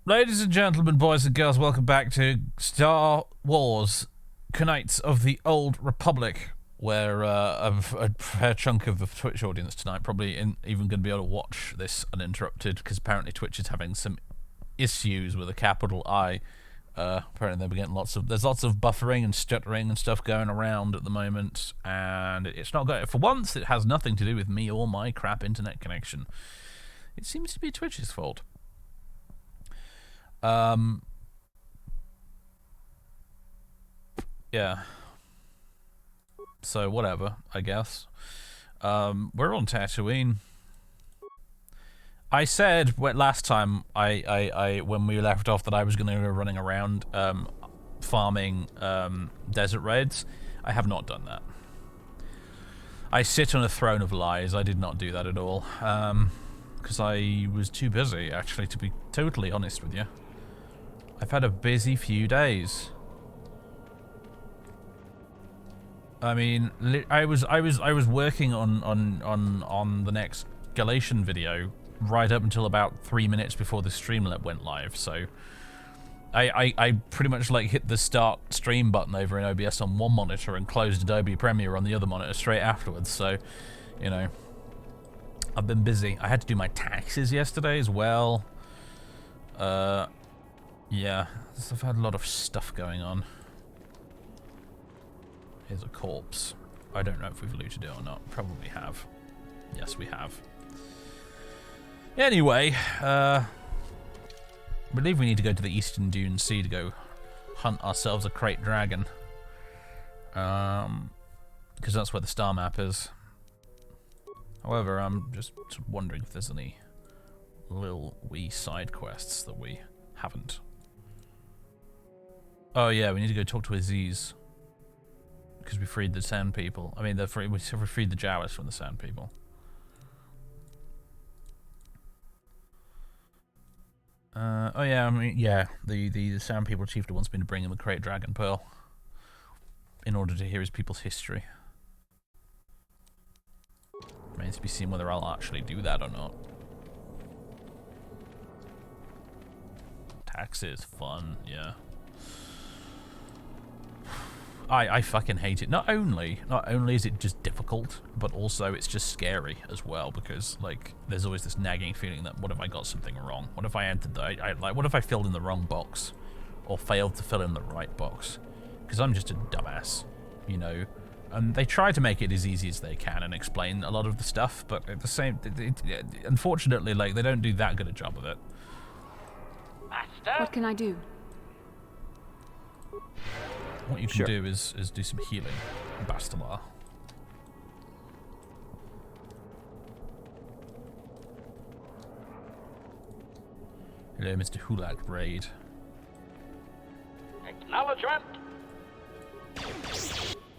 Ladies and gentlemen, boys and girls, welcome back to Star Wars Knights of the Old Republic, where a fair chunk of the Twitch audience tonight probably even going to be able to watch this uninterrupted, because apparently Twitch is having some issues with a capital I. Apparently they've been getting there's lots of buffering and stuttering and stuff going around at the moment, and it's not going. For once, it has nothing to do with me or my crap internet connection. It seems to be Twitch's fault. Yeah. So whatever, I guess. We're on Tatooine. I said last time when we left off that I was going to go running around farming desert raids. I have not done that. I sit on a throne of lies. I did not do that at all. Because I was too busy, actually, to be totally honest with you. I've had a busy few days. I mean, I was working on the next Galatian video right up until about 3 minutes before the Streamlet went live. So I pretty much like hit the start stream button over in OBS on one monitor and closed Adobe Premiere on the other monitor straight afterwards. So, you know, I've been busy. I had to do my taxes yesterday as well. Yeah, I've had a lot of stuff going on. Here's a corpse. I don't know if we've looted it or not. Probably have. Yes, we have. Anyway, I believe we need to go to the Eastern Dune Sea to go hunt ourselves a crate dragon. Because that's where the star map is. However, I'm just wondering if there's any little wee side quests that we haven't. Oh yeah, we need to go talk to Aziz. Because we freed the Sand People. I mean, we freed the Jawas from the Sand People. Oh yeah, I mean, yeah, the Sand People chieftain wants me to bring him a crate dragon pearl. In order to hear his people's history. Remains to be seen whether I'll actually do that or not. Taxes, fun, yeah. I fucking hate it. Not only is it just difficult, but also it's just scary as well, because like there's always this nagging feeling that what if I got something wrong? What if I entered what if I filled in the wrong box, or failed to fill in the right box? Because I'm just a dumbass, you know. And they try to make it as easy as they can and explain a lot of the stuff, but at the same, unfortunately, like they don't do that good a job of it. Master? What can I do? What you can do is do some healing, Bastelar. Hello, Mr. Hulak Raid. Acknowledgement.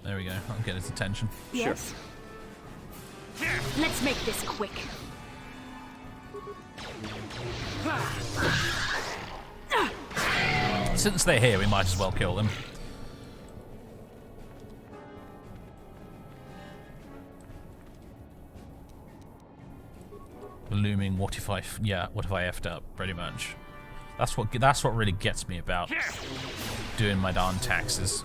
There we go. I'll get his attention. Yes. Sure. Let's make this quick. Since they're here, we might as well kill them. Looming, what if I effed up, pretty much. That's what really gets me about doing my darn taxes.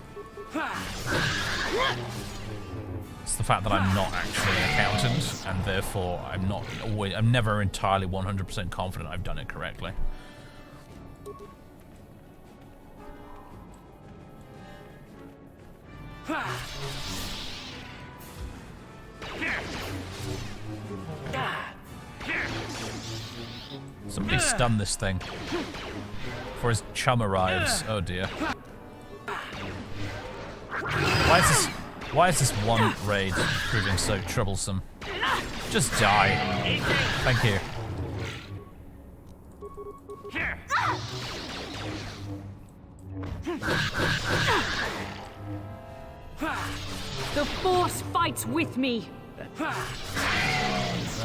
It's the fact that I'm not actually an accountant, and therefore I'm never entirely 100% confident I've done it correctly. Somebody stun this thing before his chum arrives. Oh dear. Why is this one raid proving so troublesome? Just die. Thank you. The Force fights with me. There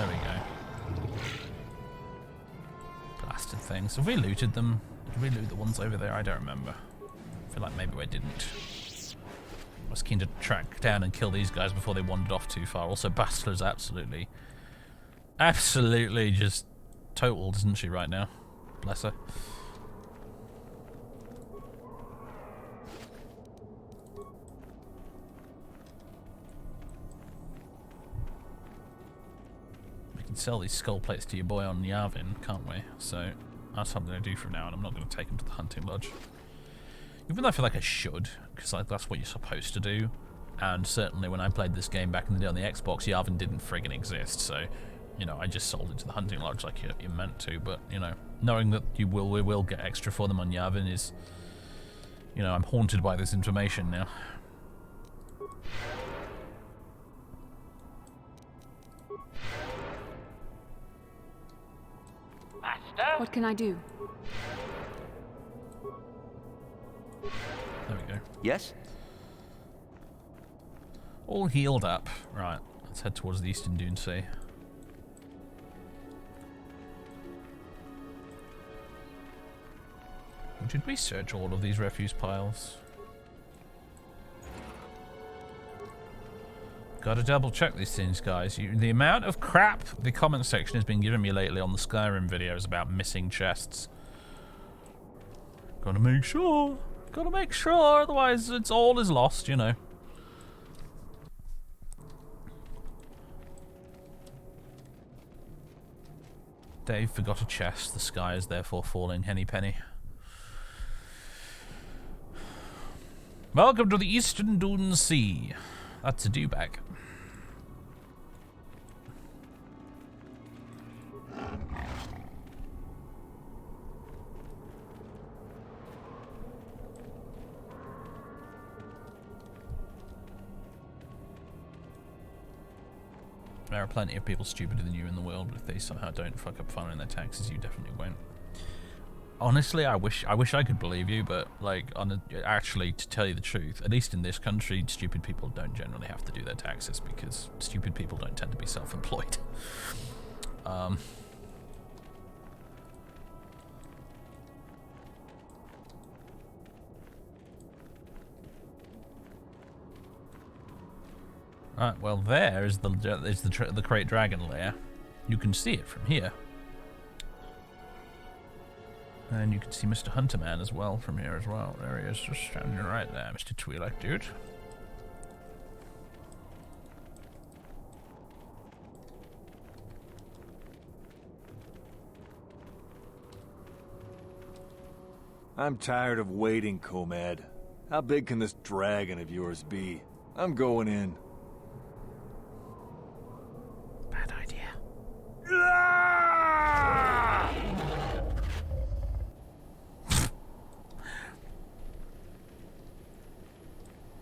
we go. Blasted things. Have we looted them? Did we loot the ones over there? I don't remember. I feel like maybe I didn't. I was keen to track down and kill these guys before they wandered off too far. Also, Bastler's absolutely just totaled, isn't she, right now? Bless her. can sell these skull plates to your boy on Yavin, can't we? So that's what I'm going to do from now on. I'm not going to take him to the hunting lodge. Even though I feel like I should, because like, that's what you're supposed to do. And certainly when I played this game back in the day on the Xbox, Yavin didn't friggin' exist. So, you know, I just sold it to the hunting lodge like you meant to. But, you know, knowing that we will get extra for them on Yavin is, you know, I'm haunted by this information now. What can I do? There we go. Yes? All healed up. Right, let's head towards the Eastern Dune Sea. Should we search all of these refuse piles? Gotta double check these things, guys. The amount of crap the comment section has been giving me lately on the Skyrim videos about missing chests. Gotta make sure. Gotta make sure, otherwise it's all is lost, you know. Dave forgot a chest. The sky is therefore falling. Henny penny. Welcome to the Eastern Dune Sea. That's a do-bag. There are plenty of people stupider than you in the world, but if they somehow don't fuck up filing their taxes, you definitely won't. Honestly, I wish I could believe you, but like, actually, to tell you the truth, at least in this country, stupid people don't generally have to do their taxes because stupid people don't tend to be self-employed. Right, well, there is the Great Dragon lair. You can see it from here. And you can see Mr. Hunterman as well from here as well. There he is, just standing right there, Mr. Twi'lek, dude. I'm tired of waiting, Comad. How big can this dragon of yours be? I'm going in. Bad idea.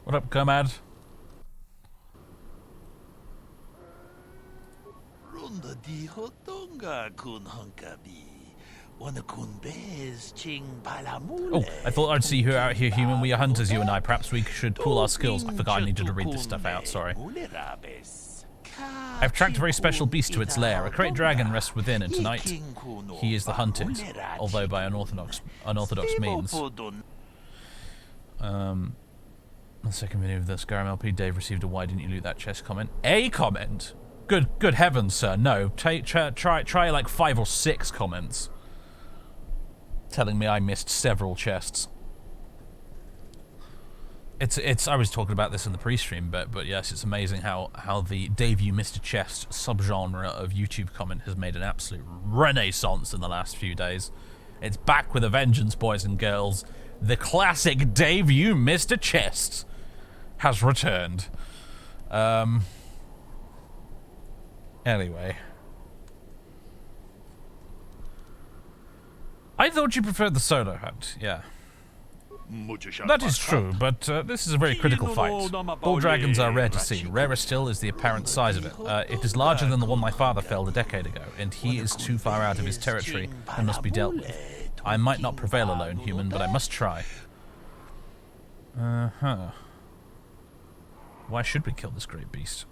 What up, Comad? Oh, I thought I'd see you out here, human. We are hunters, you and I. Perhaps we should pool our skills. I forgot I needed to read this stuff out, sorry. I've tracked a very special beast to its lair. A great dragon rests within, and tonight he is the hunted, although by unorthodox means. The second video of the Skyrim LP, Dave received a "Why didn't you loot that chest?" comment. A comment? Good heavens, sir. No. Try like 5 or 6 comments telling me I missed several chests. It's I was talking about this in the pre-stream, but yes, it's amazing how the Dave you missed a chest subgenre of YouTube comment has made an absolute renaissance in the last few days. It's back with a vengeance, boys and girls. The classic Dave you missed a chest has returned. Anyway. I thought you preferred the solo hunt, yeah. That is true, but this is a very critical fight. Bull dragons are rare to see. Rarer still is the apparent size of it. It is larger than the one my father felled a decade ago, and he is too far out of his territory and must be dealt with. I might not prevail alone, human, but I must try. Why should we kill this great beast?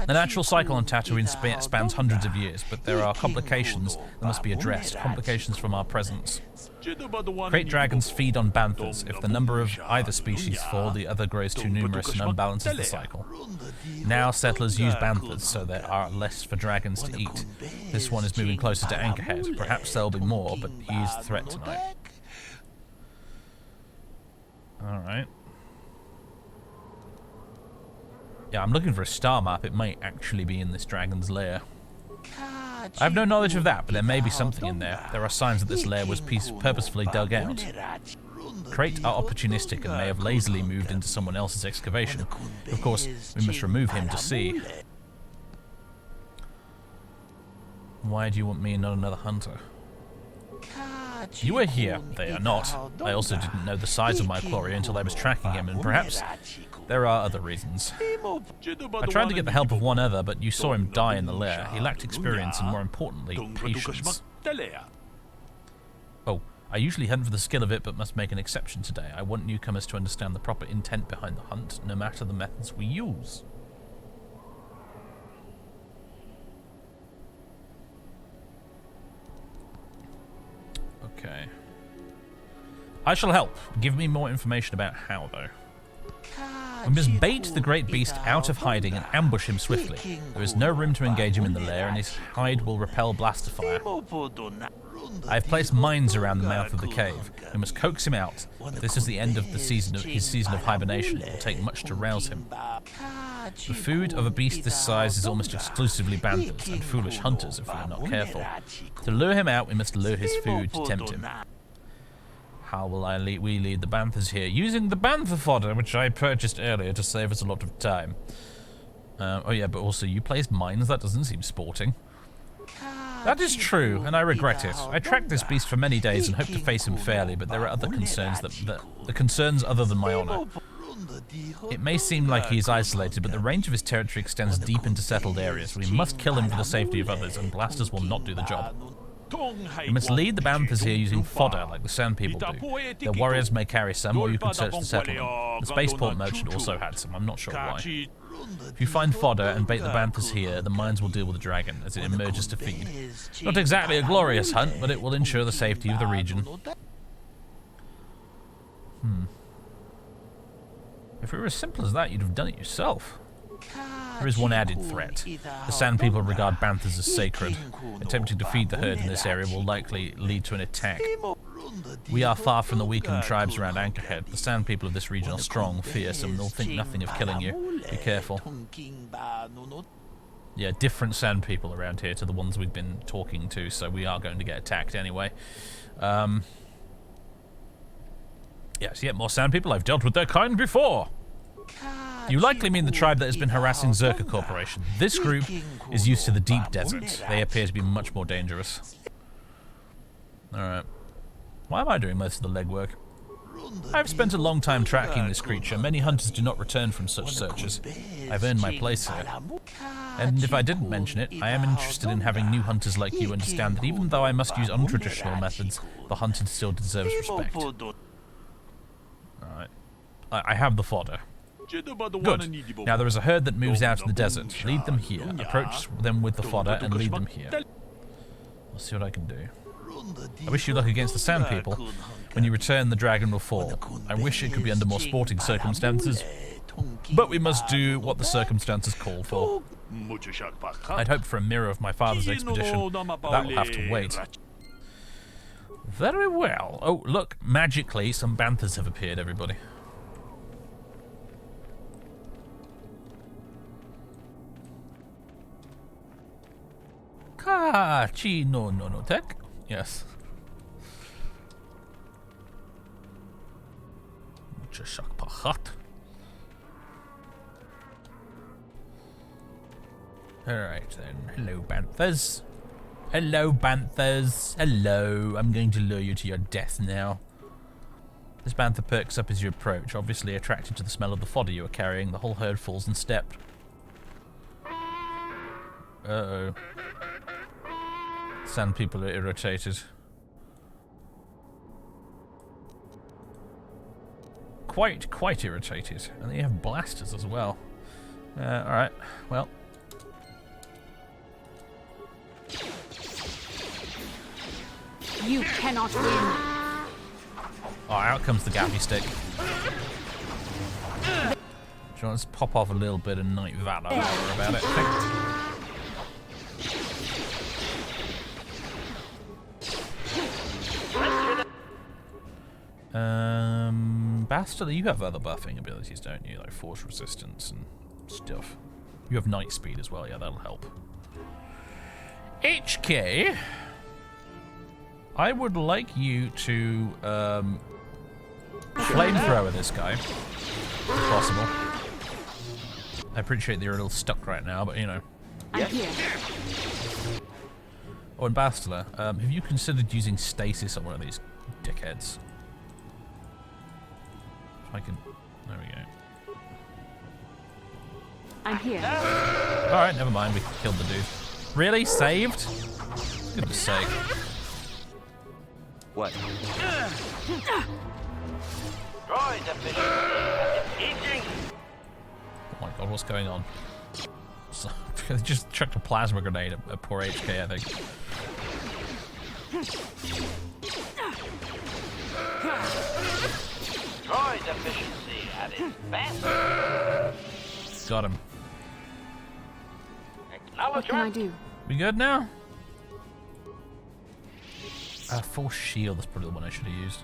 The natural cycle on Tatooine spans hundreds of years, but there are complications that must be addressed, complications from our presence. Great dragons feed on banthas. If the number of either species fall, the other grows too numerous and unbalances the cycle. Now settlers use banthas, so there are less for dragons to eat. This one is moving closer to Anchorhead. Perhaps there'll be more, but he is the threat tonight. Alright. Yeah, I'm looking for a star map. It might actually be in this dragon's lair. I have no knowledge of that, but there may be something in there. There are signs that this lair was purposefully dug out. Crate are opportunistic and may have lazily moved into someone else's excavation. Of course, we must remove him to see. Why do you want me and not another hunter? You are here. They are not. I also didn't know the size of my quarry until I was tracking him, and perhaps there are other reasons. I tried to get the help of one other, but you saw him die in the lair. He lacked experience and, more importantly, patience. Oh, I usually hunt for the skill of it, but must make an exception today. I want newcomers to understand the proper intent behind the hunt, no matter the methods we use. Okay. I shall help. Give me more information about how, though. We must bait the great beast out of hiding and ambush him swiftly. There is no room to engage him in the lair, and his hide will repel blaster fire. I have placed mines around the mouth of the cave. We must coax him out. This is the end of his season of hibernation. It will take much to rouse him. The food of a beast this size is almost exclusively banthas and foolish hunters if we are not careful. To lure him out, we must lure his food to tempt him. How will we lead the banthas here? Using the bantha fodder, which I purchased earlier to save us a lot of time. Oh yeah, but also you placed mines? That doesn't seem sporting. That is true, and I regret it. I tracked this beast for many days and hoped to face him fairly, but there are other concerns the concerns other than my honor. It may seem like he is isolated, but the range of his territory extends deep into settled areas. We must kill him for the safety of others, and blasters will not do the job. We must lead the banthas here using fodder, like the Sand People do. Their warriors may carry some, or you can search the settlement. The Spaceport merchant also had some, I'm not sure why. If you find fodder and bait the banthas here, the mines will deal with the dragon as it emerges to feed. Not exactly a glorious hunt, but it will ensure the safety of the region. If it were as simple as that, you'd have done it yourself. There is one added threat. The Sand People regard banthas as sacred. Attempting to feed the herd in this area will likely lead to an attack. We are far from the weakened tribes around Anchorhead. The Sand People of this region are strong, fierce, and they'll think nothing of killing you. Be careful. Yeah, different Sand People around here to the ones we've been talking to, so we are going to get attacked anyway. Yes, yet more Sand People. I've dealt with their kind before. You likely mean the tribe that has been harassing Zerka Corporation. This group is used to the deep desert. They appear to be much more dangerous. Alright. Why am I doing most of the legwork? I've spent a long time tracking this creature. Many hunters do not return from such searches. I've earned my place here. And if I didn't mention it, I am interested in having new hunters like you understand that even though I must use untraditional methods, the hunted still deserves respect. Alright. I have the fodder. Good. Now there is a herd that moves out in the desert. Lead them here. Approach them with the fodder and lead them here. I'll see what I can do. I wish you luck against the Sand People. When you return, the dragon will fall. I wish it could be under more sporting circumstances, but we must do what the circumstances call for. I'd hoped for a mirror of my father's expedition, but that will have to wait. Very well. Oh, look, magically some banthas have appeared, everybody. No tech. Yes. Alright then. Hello, banthas. Hello, banthas. Hello. I'm going to lure you to your death now. This bantha perks up as you approach, obviously attracted to the smell of the fodder you are carrying. The whole herd falls in step. Uh-oh. Sand People are irritated. Quite irritated. And they have blasters as well. Alright, well. You cannot win. Oh, out comes the gaffy stick. Do you want to pop off a little bit of Night Valor about it, I think? Bastard, you have other buffing abilities, don't you? Like force resistance and stuff. You have night speed as well, yeah, that'll help. HK, I would like you to flamethrower this guy, if possible. I appreciate that you're a little stuck right now, but you know. I'm here. Oh, and Bastila, have you considered using stasis on one of these dickheads? If I can. There we go. I'm here. Alright, never mind, we killed the dude. Really? Saved? Goodness sake. What? Oh my god, what's going on? They just chucked a plasma grenade at poor HK, I think. Droid efficiency at its best. Got him. What can I do? We good now? Force shield, that's probably the one I should have used.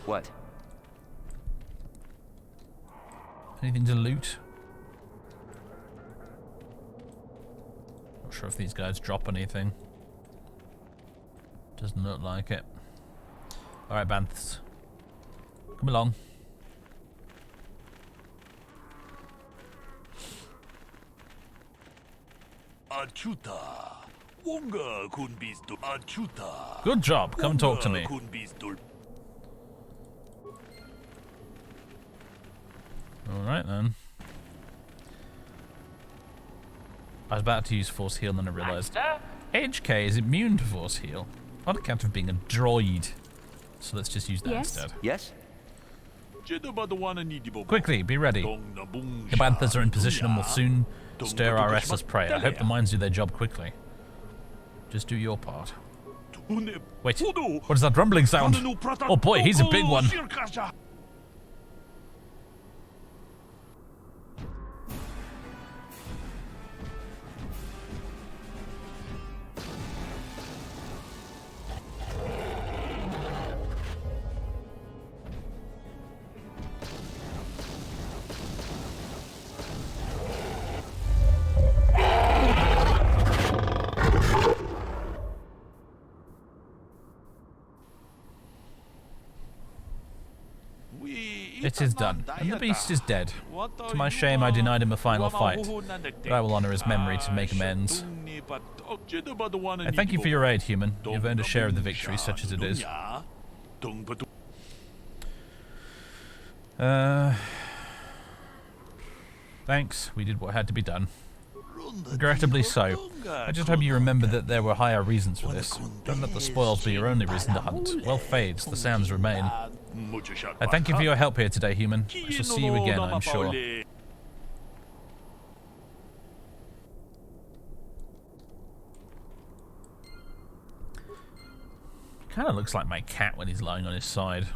What? Anything to loot? Not sure if these guys drop anything. Doesn't look like it. Alright, Banths. Come along. Good job. Come talk to me. Alright then. I was about to use Force Heal and then I realised HK is immune to Force Heal on account of being a droid. So let's just use that instead. Yes? Quickly, be ready. The Banthas are in position and will soon stir our restless prey. I hope the mines do their job quickly. Just do your part. Wait, what is that rumbling sound? Oh boy, he's a big one. It is done, and the beast is dead. To my shame, I denied him a final fight, but I will honor his memory to make amends. I thank you for your aid, human. You've earned a share of the victory, such as it is. Thanks, we did what had to be done. Regrettably so. I just hope you remember that there were higher reasons for this. Don't let the spoils be your only reason to hunt. Wealth fades, the sands remain. I thank you for your help here today, human. I shall see you again, I'm sure. Kind of looks like my cat when he's lying on his side.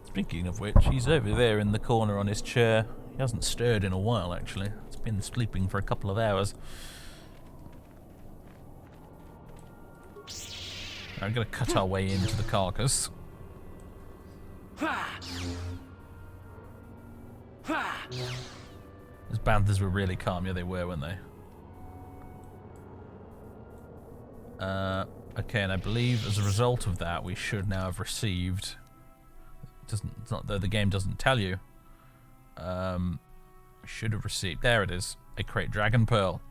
Speaking of which, he's over there in the corner on his chair. He hasn't stirred in a while, actually. He's been sleeping for a couple of hours. I'm going to cut our way into the carcass. Those Banthas were really calm. Yeah, they were, weren't they? Okay, and I believe as a result of that, we should now have received... It's not though the game doesn't tell you. We should have received... There it is. A Crate Dragon Pearl.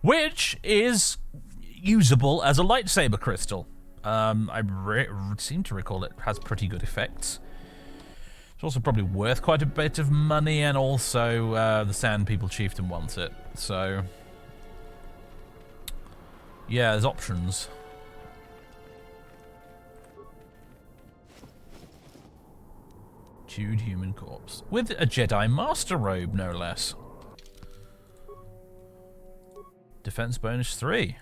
Which is usable as a lightsaber crystal. I seem to recall it has pretty good effects. It's also probably worth quite a bit of money, and also the Sand People Chieftain wants it. So, yeah, there's options. Chewed human corpse. With a Jedi Master Robe, no less. Defense bonus 3.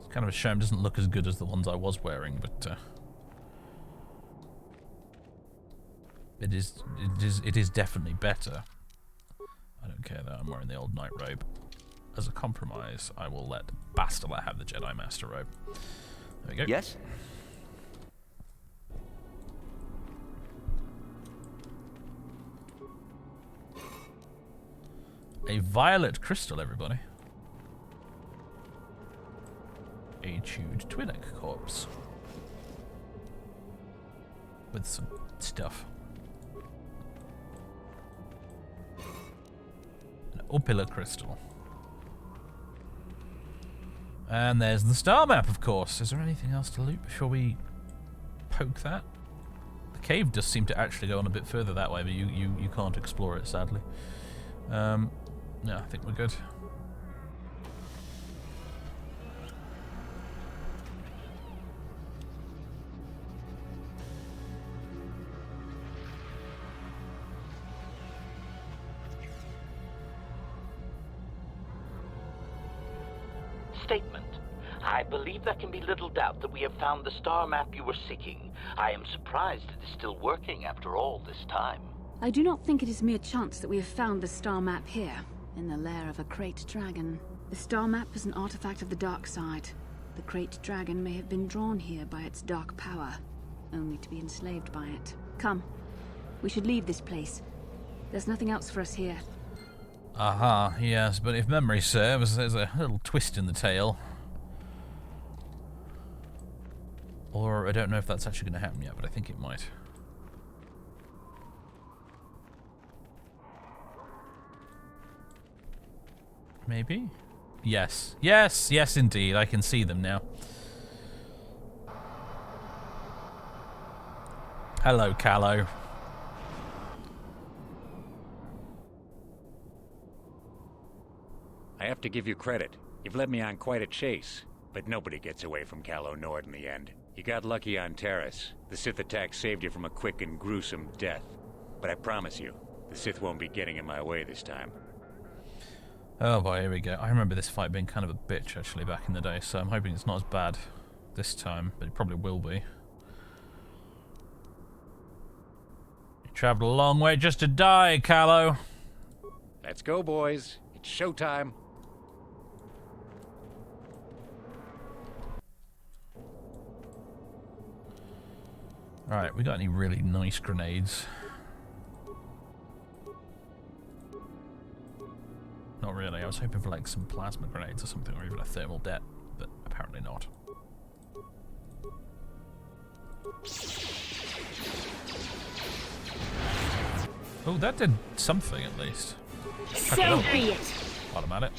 Kind of a shame it doesn't look as good as the ones I was wearing, but it is definitely better. I don't care though, I'm wearing the old knight robe. As a compromise, I will let Bastila have the Jedi Master Robe. There we go. Yes? A violet crystal, everybody. A chewed Twi'lek corpse. With some stuff. An opila crystal. And there's the star map, of course. Is there anything else to loot before we poke that? The cave does seem to actually go on a bit further that way, but you can't explore it, sadly. Yeah, I think we're good. Statement. I believe there can be little doubt that we have found the star map you were seeking. I am surprised it is still working after all this time. I do not think it is mere chance that we have found the star map here, in the lair of a Krayt dragon. The star map is an artifact of the dark side. The Krayt dragon may have been drawn here by its dark power, only to be enslaved by it. Come, we should leave this place. There's nothing else for us here. Aha, yes, but if memory serves, there's a little twist in the tale. Or I don't know if that's actually going to happen yet, but I think it might. Maybe? Yes. Yes, yes indeed. I can see them now. Hello, Callow. I have to give you credit. You've led me on quite a chase, but nobody gets away from Calo Nord in the end. You got lucky on Terrace. The Sith attack saved you from a quick and gruesome death. But I promise you, the Sith won't be getting in my way this time. Oh boy, here we go. I remember this fight being kind of a bitch actually back in the day, so I'm hoping it's not as bad this time, but it probably will be. You travelled a long way just to die, Callow. Let's go, boys. It's showtime. Alright, we got any really nice grenades? Not really. I was hoping for like some plasma grenades or something, or even a thermal det, but apparently not. Oh, that did something at least. So be it. While I'm at it.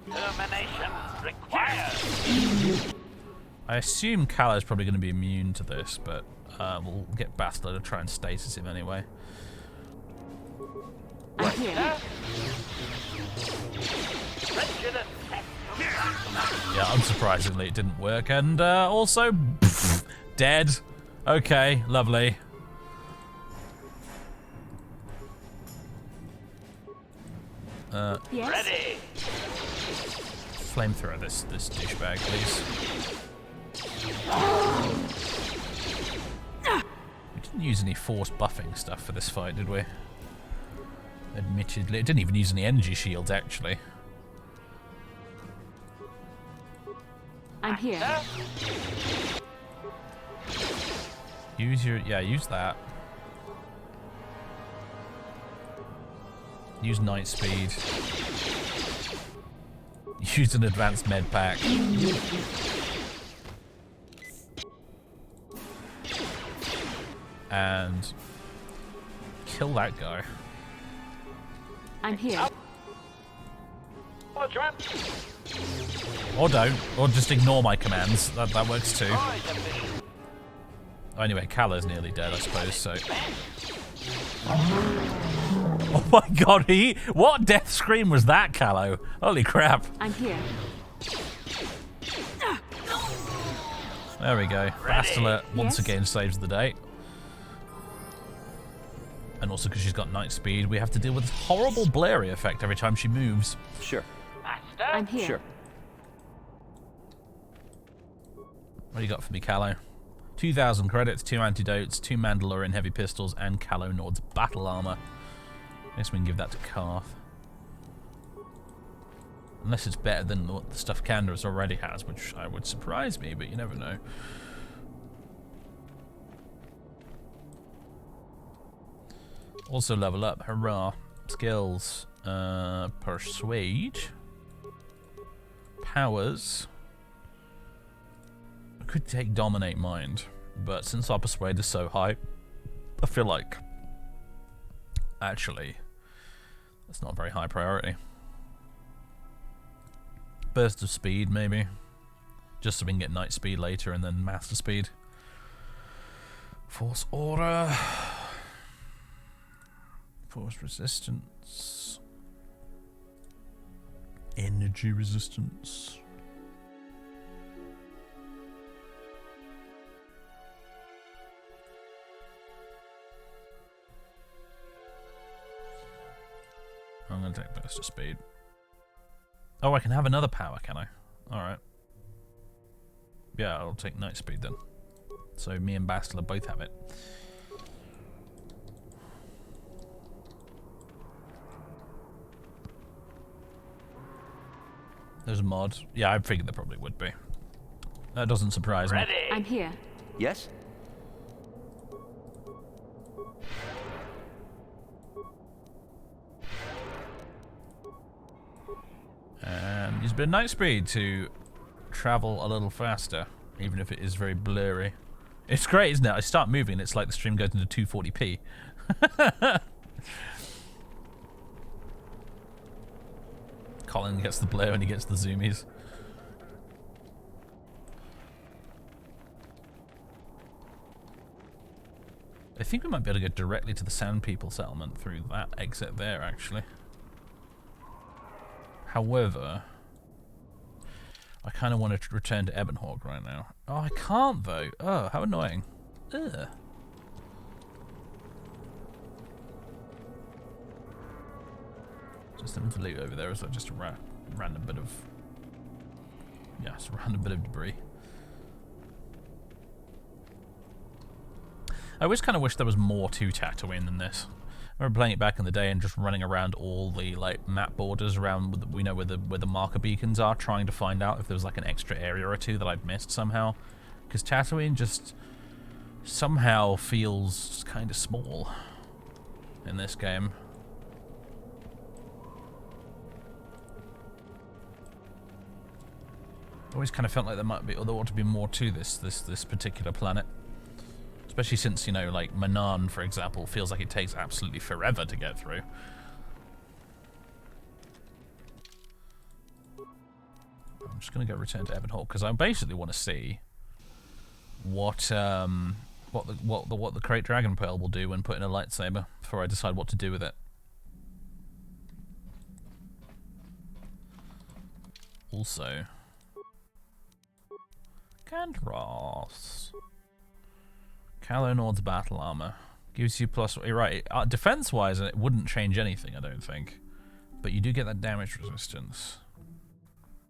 Termination required. I assume Callow's probably going to be immune to this, but we'll get Bastler to try and stasis him anyway. I'm here. Yeah, unsurprisingly, it didn't work, and also, pff, dead. Okay, lovely. Yes? Ready. Flamethrower this douchebag, please. We didn't use any force buffing stuff for this fight, did we? Admittedly, it didn't even use any energy shields, actually. I'm here. Use your... yeah, use that. Use night speed. Use an advanced med pack. And... kill that guy. I'm here. Or don't. Or just ignore my commands. That works too. Oh, anyway, Callow's nearly dead, I suppose, so... Oh my god, what death scream was that, Callow? Holy crap. I'm here. There we go. Bastila once Yes? again saves the day. And also because she's got night speed, we have to deal with this horrible blurry effect every time she moves. Sure. I'm here. Sure. What do you got for me, Callow? 2,000 credits, 2 antidotes, 2 Mandalorian heavy pistols, and Calo Nord's battle armor. I guess we can give that to Karth. Unless it's better than what the stuff Candace already has, which would surprise me, but you never know. Also level up. Hurrah. Skills. Persuade. Powers. I could take Dominate Mind, but since our Persuade is so high, I feel like actually that's not a very high priority. Burst of Speed, maybe. Just so we can get Night Speed later and then Master Speed. Force Aura. Force Resistance. Energy Resistance. I'm going to take Burst of Speed. Oh, I can have another power, can I? Alright. Yeah, I'll take Night Speed then. So me and Bastila both have it. There's a mod. Yeah, I figured there probably would be. That doesn't surprise me. I'm here. Yes? And use a bit of Night Speed to travel a little faster, even if it is very blurry. It's great, isn't it? I start moving and it's like the stream goes into 240p. Colin gets the blur and he gets the zoomies. I think we might be able to go directly to the Sand People settlement through that exit there, actually. However, I kind of want to return to Ebonhawk right now. Oh, I can't though. Oh, how annoying. Ugh. Just something to loot over there, or is that just a random bit of... Yeah, it's a random bit of debris. I always kind of wish there was more to Tatooine than this. I remember playing it back in the day and just running around all the like map borders around, we know where the marker beacons are, trying to find out if there was like an extra area or two that I'd missed somehow. Because Tatooine just somehow feels kind of small in this game. Always kind of felt like there ought to be more to this particular planet. Especially since, you know, like Manan, for example, feels like it takes absolutely forever to get through. I'm just going to go return to Ebonhawk because I basically want to see what the Krayt Dragon Pearl will do when put in a lightsaber before I decide what to do with it. Also, Candros. Calo Nord's battle armor gives you plus. You're right. Defense-wise, it wouldn't change anything, I don't think. But you do get that damage resistance.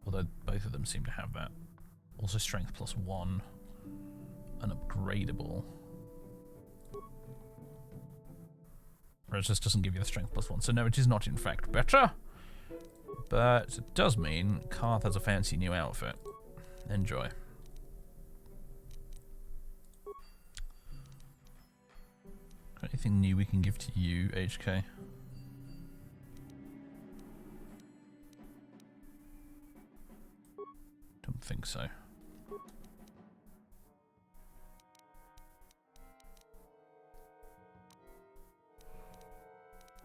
Although both of them seem to have that. Also, strength +1, and upgradable. Whereas this doesn't give you the strength +1, so no, it is not in fact better. But it does mean Karth has a fancy new outfit. Enjoy. Anything new we can give to you, HK? Don't think so.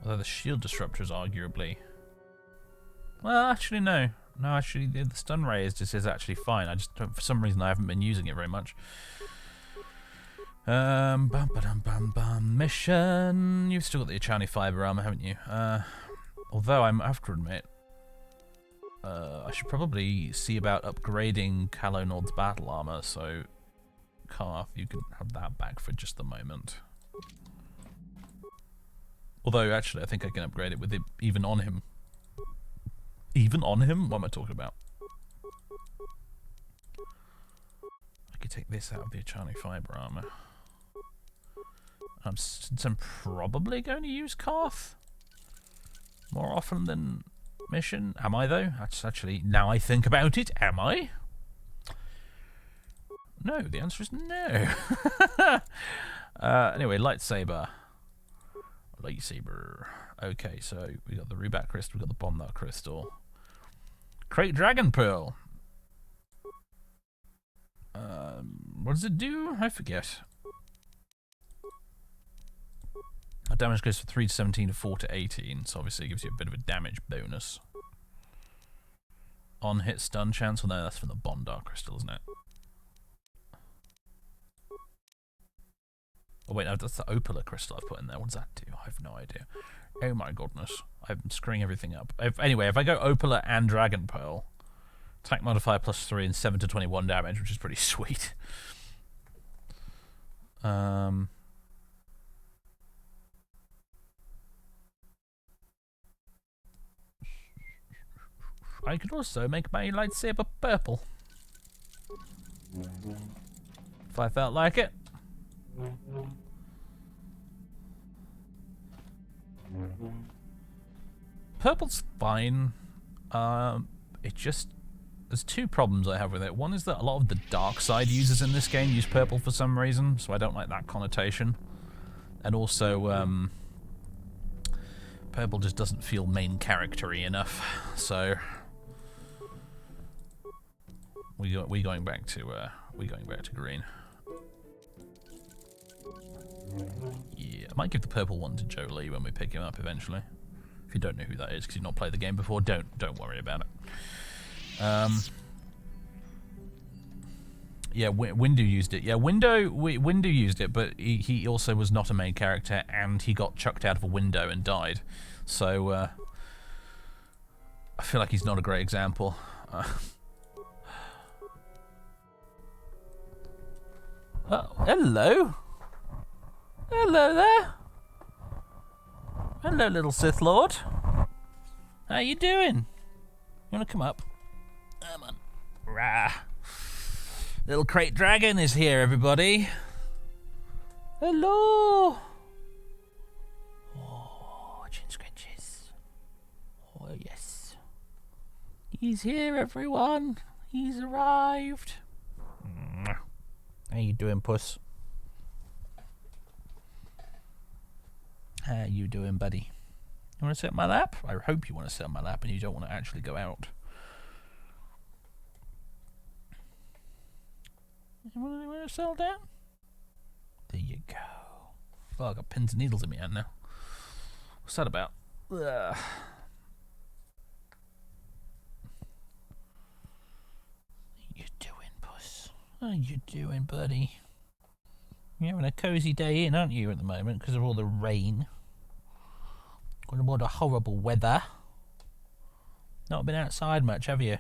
Although the shield disruptor is arguably... Well, actually no. No, actually the stun ray is actually fine. I just, for some reason I haven't been using it very much. Mission. You've still got the Achani fiber armor, haven't you? Although I have to admit, I should probably see about upgrading Calo Nord's battle armor. So, Karth, you can have that back for just the moment. Although, actually, I think I can upgrade it with it even on him. Even on him? What am I talking about? I could take this out of the Achani fiber armor. Since I'm probably going to use Karth more often than Mission. Am I, though? That's actually, now I think about it, am I? No, the answer is no. Anyway, lightsaber. lightsaber. Okay, so we got the Rubat crystal, we got the Bombard crystal. Crate Dragon Pearl. What does it do? I forget. Our damage goes from 3 to 17 to 4 to 18, so obviously it gives you a bit of a damage bonus. On hit stun chance, well no, that's from the Bombard crystal, isn't it? Oh wait, no, that's the Opala crystal I've put in there. What does that do? I have no idea. Oh my goodness. I'm screwing everything up. Anyway, if I go Opala and Dragon Pearl, attack modifier +3 and 7 to 21 damage, which is pretty sweet. I could also make my lightsaber purple. If I felt like it. Purple's fine. It just... There's two problems I have with it. One is that a lot of the dark side users in this game use purple for some reason, so I don't like that connotation. And also, purple just doesn't feel main character-y enough, so... We're going back to green. Yeah, I might give the purple one to Jolie when we pick him up eventually. If you don't know who that is because you've not played the game before, don't worry about it. Yeah, Windu used it. Yeah, Windu used it, but he also was not a main character, and he got chucked out of a window and died. So I feel like he's not a great example. Oh, hello. Hello there. Hello, little Sith Lord. How you doing? You wanna come up? Come on. Rah. Little Crate Dragon is here, everybody. Hello. Oh, chin scratches. Oh, yes. He's here, everyone. He's arrived. How you doing, puss? How you doing, buddy? You want to sit on my lap? I hope you want to sit on my lap and you don't want to actually go out. You want to settle down? There you go. Oh, I got pins and needles in my hand now. What's that about? Ugh. You doing, puss? How you doing, buddy? You're having a cosy day in, aren't you, at the moment, because of all the rain? Because of all the horrible weather. Not been outside much, have you?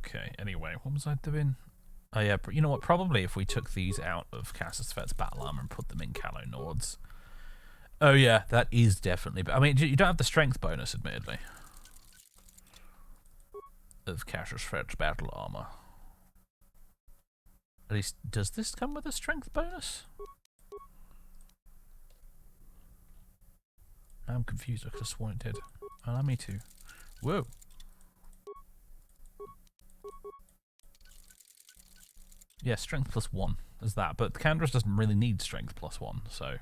Okay, anyway, what was I doing? Oh yeah, you know what, probably if we took these out of Cassius Fett's battle armor and put them in Calo Nord's. Oh yeah, that is definitely... I mean, you don't have the strength bonus, admittedly, of Cassius Fett's battle armor. At least, does this come with a strength bonus? I'm confused, I could have sworn it did. Allow me to... Whoa. Yeah, strength +1 is that, but Candra's doesn't really need strength +1, so...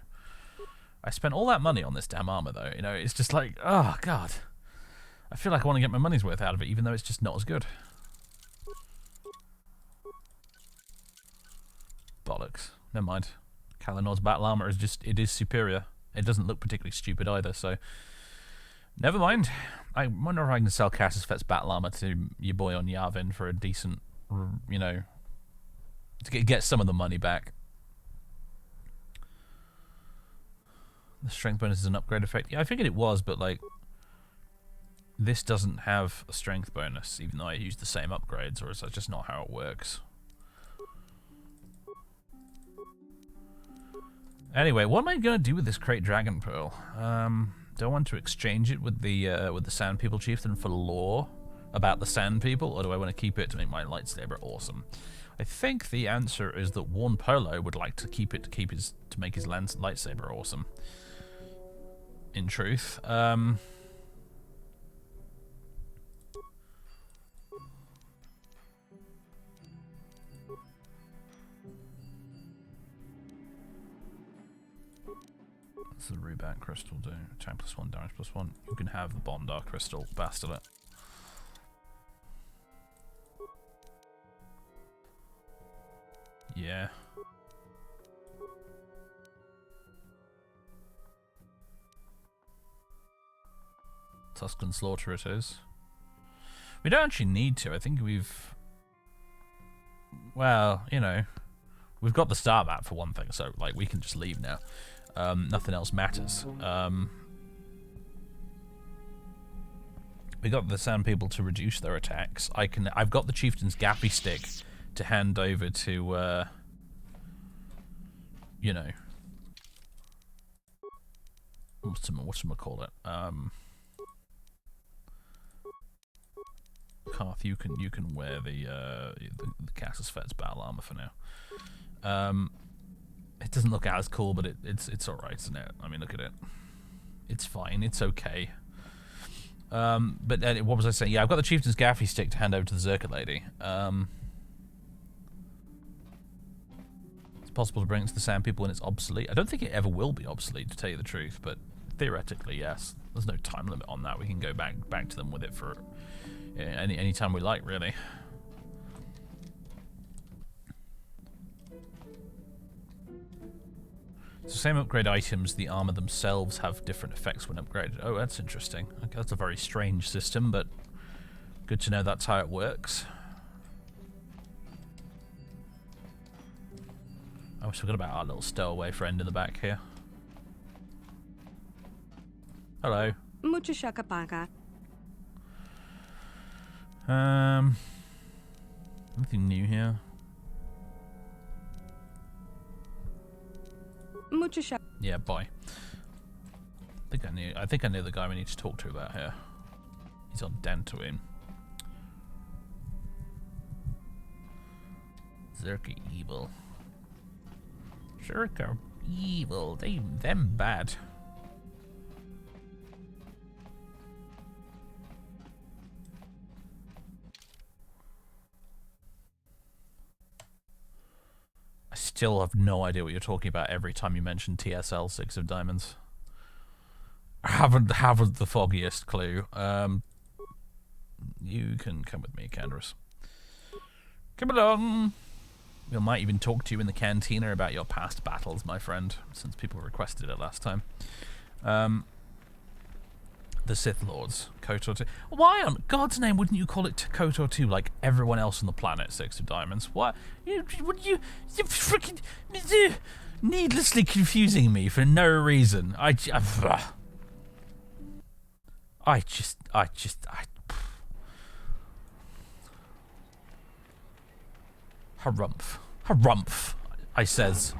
I spent all that money on this damn armor, though, you know, it's just like, oh, God. I feel like I want to get my money's worth out of it, even though it's just not as good. Bollocks. Never mind. Calo Nord's battle armor is just, it is superior. It doesn't look particularly stupid either, so... Never mind. I wonder if I can sell Cassius Fett's battle armor to your boy on Yavin for a decent, you know... to get some of the money back. The strength bonus is an upgrade effect. Yeah, I figured it was, but like... This doesn't have a strength bonus, even though I used the same upgrades, or is that just not how it works? Anyway, what am I going to do with this Crate Dragon Pearl? Do I want to exchange it with the Sand People Chieftain for lore about the Sand People, or do I want to keep it to make my lightsaber awesome? I think the answer is that Warren Polo would like to keep it to make his lightsaber awesome. In truth, does the Rubat crystal do? Attack +1, damage +1. You can have the Bondar crystal. Bastard it. Yeah. Tuscan Slaughter it is. We don't actually need to. I think we've... Well, you know... We've got the star map for one thing, so like we can just leave now. Nothing else matters. We got the Sand People to reduce their attacks. I've got the Chieftain's Gaffy Stick to hand over to you know, whatchamacallit? Karth, you can wear the Casus Fed's battle armor for now. It doesn't look as cool, but it's alright, isn't it? I mean, look at it. It's fine. It's okay. But what was I saying? Yeah, I've got the Chieftain's Gaffy Stick to hand over to the Zerka Lady. It's possible to bring it to the Sand People when it's obsolete. I don't think it ever will be obsolete, to tell you the truth, but theoretically, yes. There's no time limit on that. We can go back to them with it for any time we like, really. So same upgrade items, the armor themselves have different effects when upgraded. Oh, that's interesting. Okay, that's a very strange system, but good to know that's how it works. I always forgot about our little stowaway friend in the back here. Hello. Mucho shakapaka. Nothing new here. Yeah, bye. I think I knew the guy we need to talk to about here. He's on Dantooine. Zerka evil. Zerka evil. Them bad. I still have no idea what you're talking about every time you mention TSL 6 of Diamonds. I haven't the foggiest clue. You can come with me, Candace. Come along. We might even talk to you in the cantina about your past battles, my friend, since people requested it last time. The Sith Lords, KOTOR 2. Why on God's name wouldn't you call it KOTOR 2 like everyone else on the planet, 6 of Diamonds? Why? You're freaking needlessly confusing me for no reason. Harumph, I says.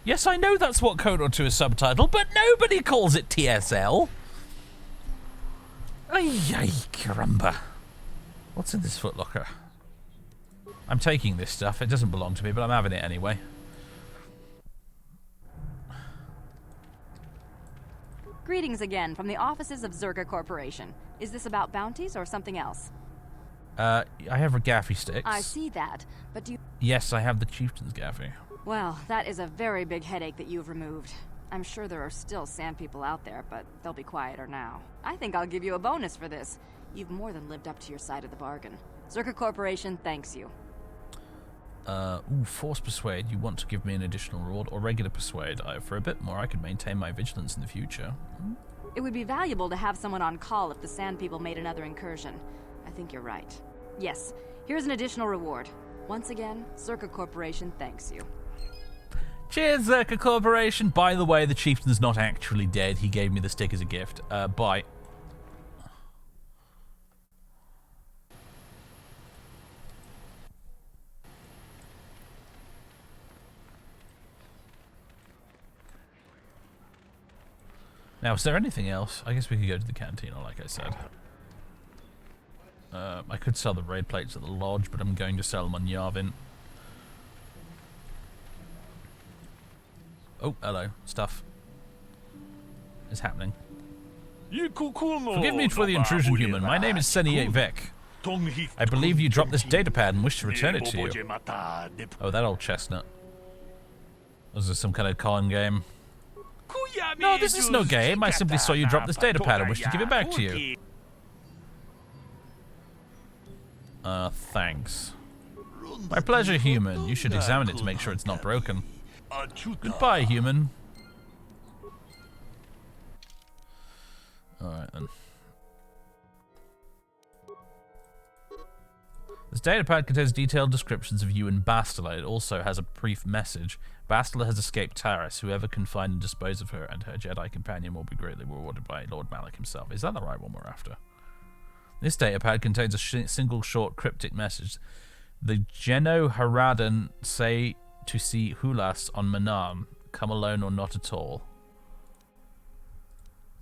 Yes, I know that's what KOTOR 2 is subtitled, but nobody calls it TSL. Ay, caramba. What's in this footlocker? I'm taking this stuff. It doesn't belong to me, but I'm having it anyway. Greetings again from the offices of Zerka Corporation. Is this about bounties or something else? I have a gaffy sticks. I see that, but do you... Yes, I have the Chieftain's gaffy. Well, that is a very big headache that you've removed. I'm sure there are still sand people out there, but they'll be quieter now. I think I'll give you a bonus for this. You've more than lived up to your side of the bargain. Zerka Corporation thanks you. Force Persuade. You want to give me an additional reward, or regular Persuade? For a bit more, I could maintain my vigilance in the future. It would be valuable to have someone on call if the sand people made another incursion. I think you're right. Yes, here's an additional reward. Once again, Zerka Corporation thanks you. Cheers, Zerka Corporation! By the way, the Chieftain's not actually dead. He gave me the stick as a gift. Bye. Now, is there anything else? I guess we could go to the cantina, like I said. I could sell the raid plates at the lodge, but I'm going to sell them on Yavin. Oh, hello. Stuff is happening. Forgive me for the intrusion, human. My name is Seni Vec. I believe you dropped this datapad and wish to return it to you. Oh, that old chestnut. Was this some kind of con game? No, this is no game. I simply saw you drop this data pad and wish to give it back to you. Thanks. My pleasure, human. You should examine it to make sure it's not broken. Goodbye, human. Alright then. This datapad contains detailed descriptions of you and Bastila. It also has a brief message. Bastila has escaped Taris. Whoever can find and dispose of her and her Jedi companion will be greatly rewarded by Lord Malak himself. Is that the right one we're after? This datapad contains a single short cryptic message. The Geno Haradan say to see Hulas on Manan. Come alone or not at all.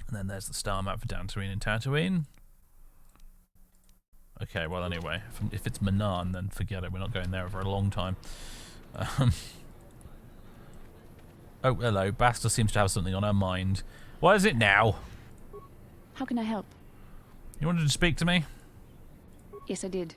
And then there's the star map for Dantooine and Tatooine. Okay, well anyway, if it's Manan, then forget it. We're not going there for a long time. Oh, hello. Basta seems to have something on her mind. What is it now? How can I help? You wanted to speak to me? Yes, I did.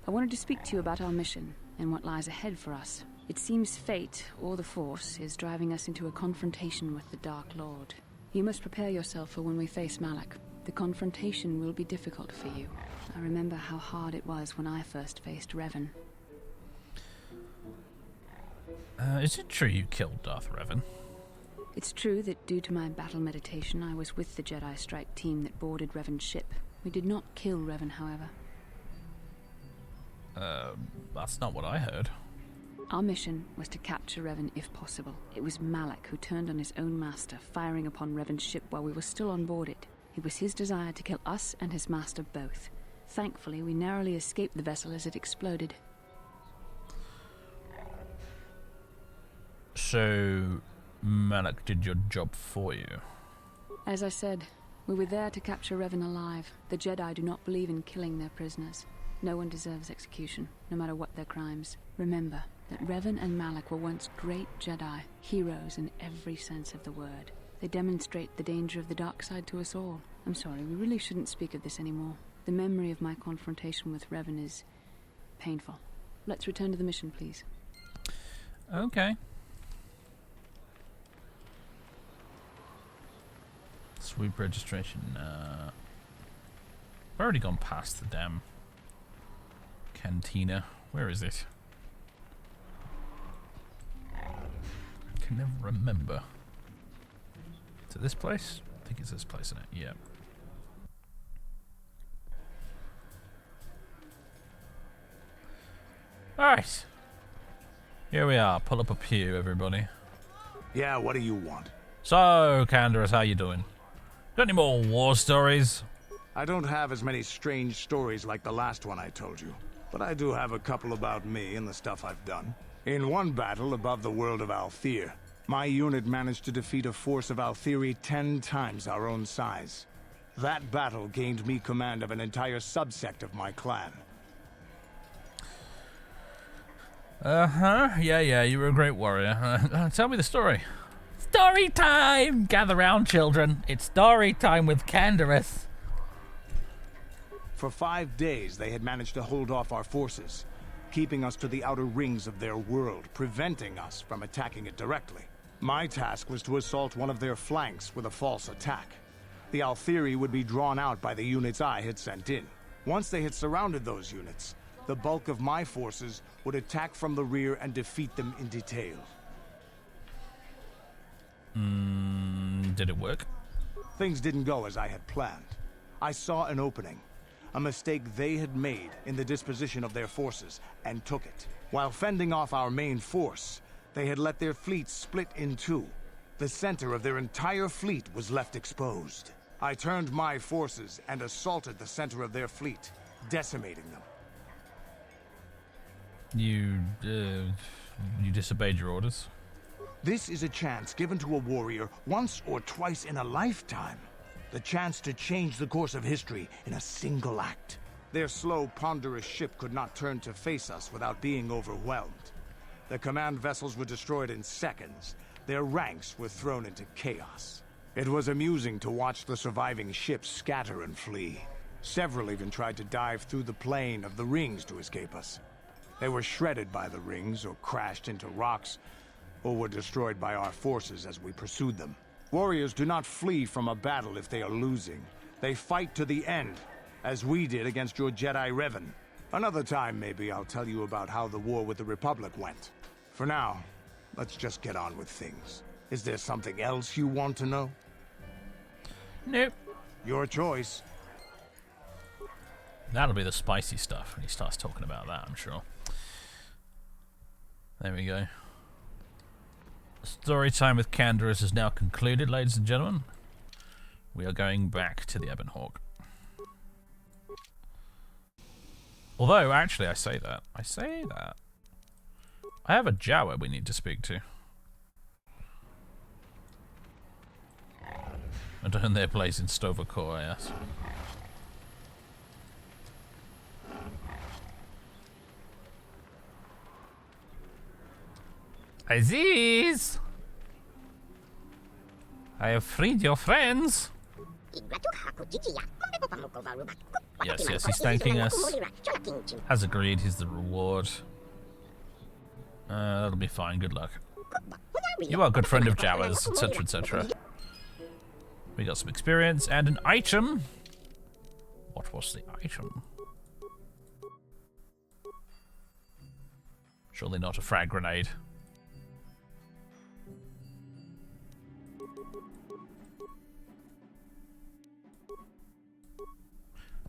I wanted to speak to you about our mission and what lies ahead for us. It seems fate, or the Force, is driving us into a confrontation with the Dark Lord. You must prepare yourself for when we face Malak. The confrontation will be difficult for you. I remember how hard it was when I first faced Revan. Is it true you killed Darth Revan? It's true that due to my battle meditation, I was with the Jedi strike team that boarded Revan's ship. We did not kill Revan, however. That's not what I heard. Our mission was to capture Revan if possible. It was Malak who turned on his own master, firing upon Revan's ship while we were still on board it. It was his desire to kill us and his master both. Thankfully, we narrowly escaped the vessel as it exploded. So, Malak did your job for you? As I said, we were there to capture Revan alive. The Jedi do not believe in killing their prisoners. No one deserves execution, no matter what their crimes. Remember that Revan and Malak were once great Jedi, heroes in every sense of the word. They demonstrate the danger of the dark side to us all. I'm sorry, we really shouldn't speak of this anymore. The memory of my confrontation with Revan is painful. Let's return to the mission, please. Okay. Sweep registration. I've already gone past the damn cantina. Where is it? I can never remember. Is it this place? I think it's this place, isn't it? Yeah. Alright. Here we are. Pull up a pew, everybody. Yeah, what do you want? So, Candaris, how you doing? Got any more war stories? I don't have as many strange stories like the last one I told you, but I do have a couple about me and the stuff I've done. In one battle above the world of Althir, my unit managed to defeat a force of Althiri 10 times our own size. That battle gained me command of an entire subsect of my clan. Yeah, you were a great warrior. Tell me the story. Story time! Gather round, children. It's story time with Candaris. For 5 days, they had managed to hold off our forces, keeping us to the outer rings of their world, preventing us from attacking it directly. My task was to assault one of their flanks with a false attack. The Althiri would be drawn out by the units I had sent in. Once they had surrounded those units, the bulk of my forces would attack from the rear and defeat them in detail. Did it work? Things didn't go as I had planned. I saw an opening, a mistake they had made in the disposition of their forces, and took it. While fending off our main force, they had let their fleet split in two. The center of their entire fleet was left exposed. I turned my forces and assaulted the center of their fleet, decimating them. You disobeyed your orders? This is a chance given to a warrior once or twice in a lifetime. The chance to change the course of history in a single act. Their slow, ponderous ship could not turn to face us without being overwhelmed. The command vessels were destroyed in seconds. Their ranks were thrown into chaos. It was amusing to watch the surviving ships scatter and flee. Several even tried to dive through the plane of the rings to escape us. They were shredded by the rings or crashed into rocks, or were destroyed by our forces as we pursued them. Warriors do not flee from a battle if they are losing. They fight to the end, as we did against your Jedi Revan. Another time, maybe, I'll tell you about how the war with the Republic went. For now, let's just get on with things. Is there something else you want to know? Nope. Your choice. That'll be the spicy stuff when he starts talking about that, I'm sure. There we go. Story time with Canderous is now concluded, ladies and gentlemen. We are going back to the Ebon Hawk. Although, actually, I say that. I have a Jawa we need to speak to. And turn their place in Tovokor, yes. Aziz! I have freed your friends! Yes, he's thanking us. As agreed, here's the reward. That'll be fine, good luck. You are a good friend of Jawa's, etc, etc. We got some experience and an item. What was the item? Surely not a frag grenade.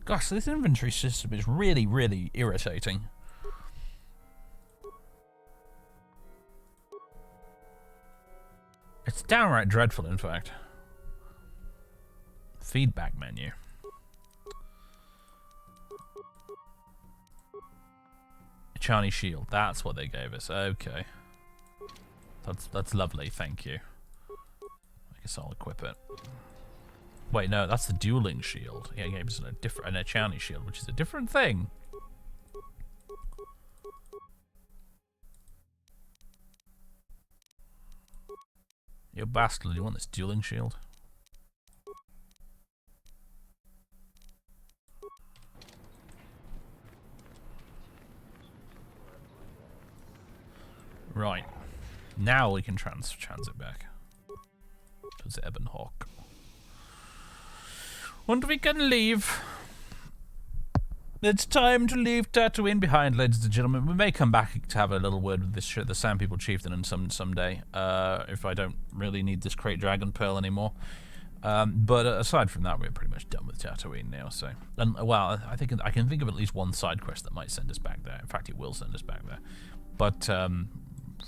Gosh, this inventory system is really, really irritating. It's downright dreadful, in fact. Feedback menu. A Chani shield. That's what they gave us. Okay. That's lovely. Thank you. I guess I'll equip it. Wait, no, that's the dueling shield. Yeah, he gave us a Chani shield, which is a different thing. You bastard, you want this dueling shield? Right. Now we can transit back to the Ebon Hawk. And we can leave. It's time to leave Tatooine behind, ladies and gentlemen. We may come back to have a little word with the Sand People Chieftain and someday, if I don't really need this Crate Dragon Pearl anymore. But aside from that, we're pretty much done with Tatooine now. So, well, I think I can think of at least one side quest that might send us back there. In fact, it will send us back there. But for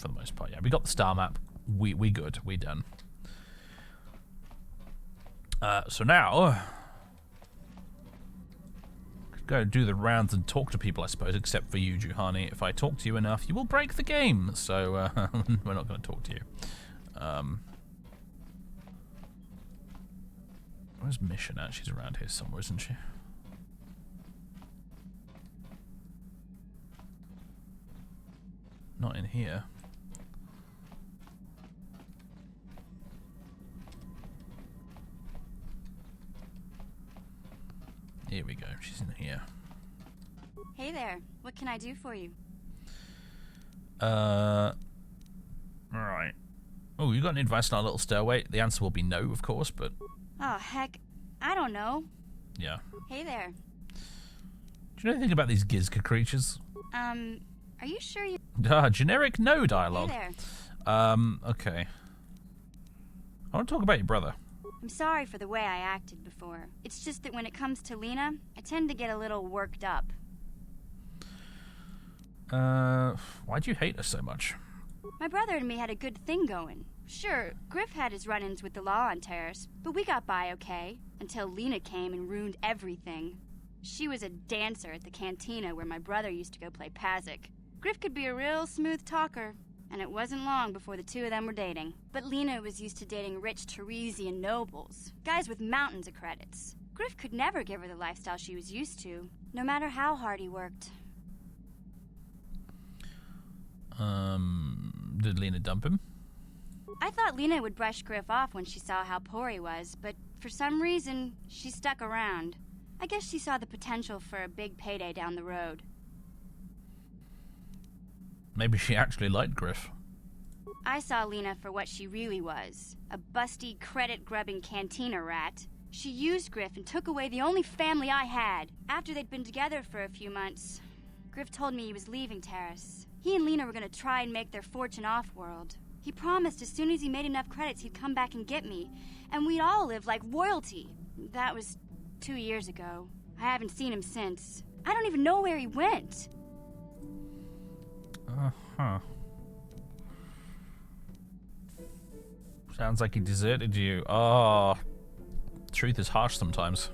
the most part, yeah, we got the star map. We good. We done. So now. Go do the rounds and talk to people, I suppose, except for you, Juhani. If I talk to you enough, you will break the game. So, we're not going to talk to you. Where's Mission at? She's around here somewhere, isn't she? Not in here. Here we go. She's in here. Hey there. What can I do for you? Alright. Oh, you got any advice on our little stairway? The answer will be no, of course, but... Oh, heck. I don't know. Yeah. Hey there. Do you know anything about these Gizka creatures? Are you sure you... Generic no dialogue. Hey there. Okay. I want to talk about your brother. I'm sorry for the way I acted before. It's just that when it comes to Lena, I tend to get a little worked up. Why'd you hate us so much? My brother and me had a good thing going. Sure, Griff had his run-ins with the law on Terrace, but we got by okay, until Lena came and ruined everything. She was a dancer at the cantina where my brother used to go play Pazik. Griff could be a real smooth talker, and it wasn't long before the two of them were dating. But Lena was used to dating rich Teresian nobles, guys with mountains of credits. Griff could never give her the lifestyle she was used to, no matter how hard he worked. Did Lena dump him? I thought Lena would brush Griff off when she saw how poor he was, but for some reason, she stuck around. I guess she saw the potential for a big payday down the road. Maybe she actually liked Griff. I saw Lena for what she really was. A busty, credit-grubbing cantina rat. She used Griff and took away the only family I had. After they'd been together for a few months, Griff told me he was leaving Terrace. He and Lena were gonna try and make their fortune off-world. He promised as soon as he made enough credits he'd come back and get me, and we'd all live like royalty. That was 2 years ago. I haven't seen him since. I don't even know where he went. Uh-huh. Sounds like he deserted you. Oh, truth is harsh sometimes.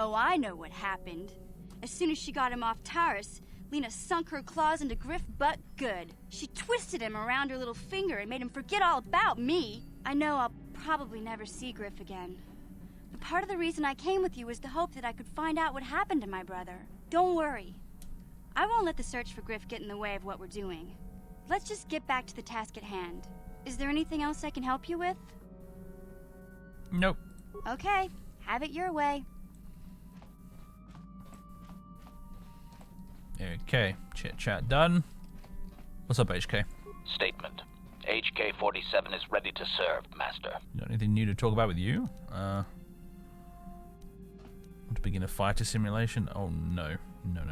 Oh, I know what happened. As soon as she got him off Taurus, Lena sunk her claws into Griff butt good. She twisted him around her little finger and made him forget all about me. I know I'll probably never see Griff again. But part of the reason I came with you was the hope that I could find out what happened to my brother. Don't worry. I won't let the search for Griff get in the way of what we're doing. Let's just get back to the task at hand. Is there anything else I can help you with? Nope. Okay, have it your way. Okay, chit-chat done. What's up, HK? Statement. HK-47 is ready to serve, Master. You got anything new to talk about with you? Want to begin a fighter simulation? Oh, no. No.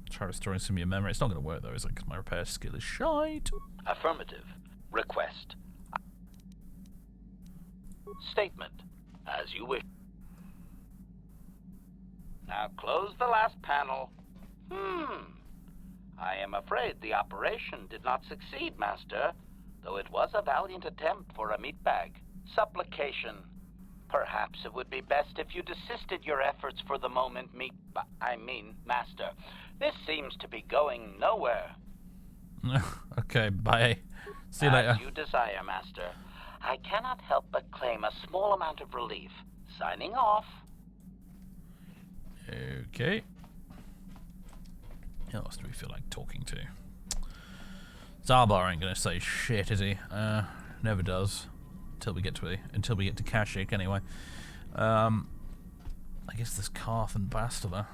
Try restoring some of your memory. It's not going to work, though, is it? Because my repair skill is shite. Affirmative. Request. Statement. As you wish. Now close the last panel. I am afraid the operation did not succeed, Master, though it was a valiant attempt for a meatbag. Supplication. Perhaps it would be best if you desisted your efforts for the moment, Master. This seems to be going nowhere. Okay, bye. See you later. As you desire, Master. I cannot help but claim a small amount of relief. Signing off. Okay. Who else do we feel like talking to? Zarbar ain't gonna say shit, is he? Never does. Until we get to Kashyyyk, anyway. I guess there's Karth and Bastila.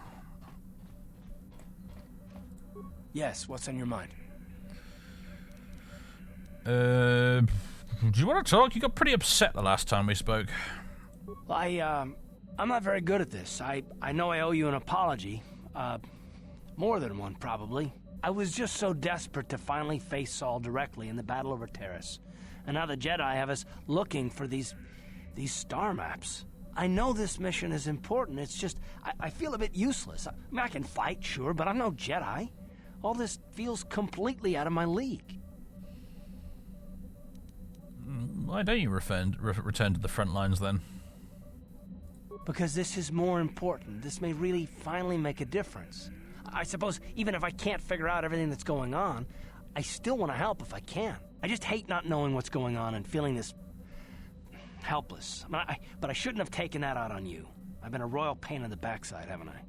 Yes, what's on your mind? Do you want to talk? You got pretty upset the last time we spoke. Well, I'm not very good at this. I know I owe you an apology. More than one, probably. I was just so desperate to finally face Saul directly in the battle over Terrace. And now the Jedi have us looking for these star maps. I know this mission is important. It's just, I feel a bit useless. I mean, I can fight, sure, but I'm no Jedi. All this feels completely out of my league. Why don't you return to the front lines then? Because this is more important. This may really finally make a difference. I suppose even if I can't figure out everything that's going on, I still want to help if I can. I just hate not knowing what's going on and feeling this helpless. But I shouldn't have taken that out on you. I've been a royal pain in the backside, haven't I?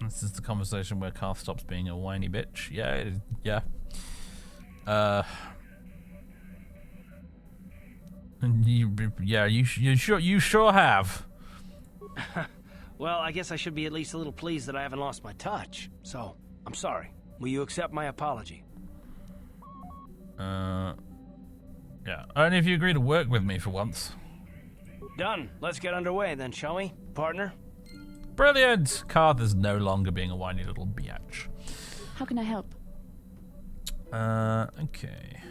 This is the conversation where Karth stops being a whiny bitch. Yeah. You sure have. Well, I guess I should be at least a little pleased that I haven't lost my touch. So, I'm sorry. Will you accept my apology? Yeah. Only if you agree to work with me for once. Done. Let's get underway then, shall we, partner? Brilliant! Karth is no longer being a whiny little biatch. How can I help? Okay.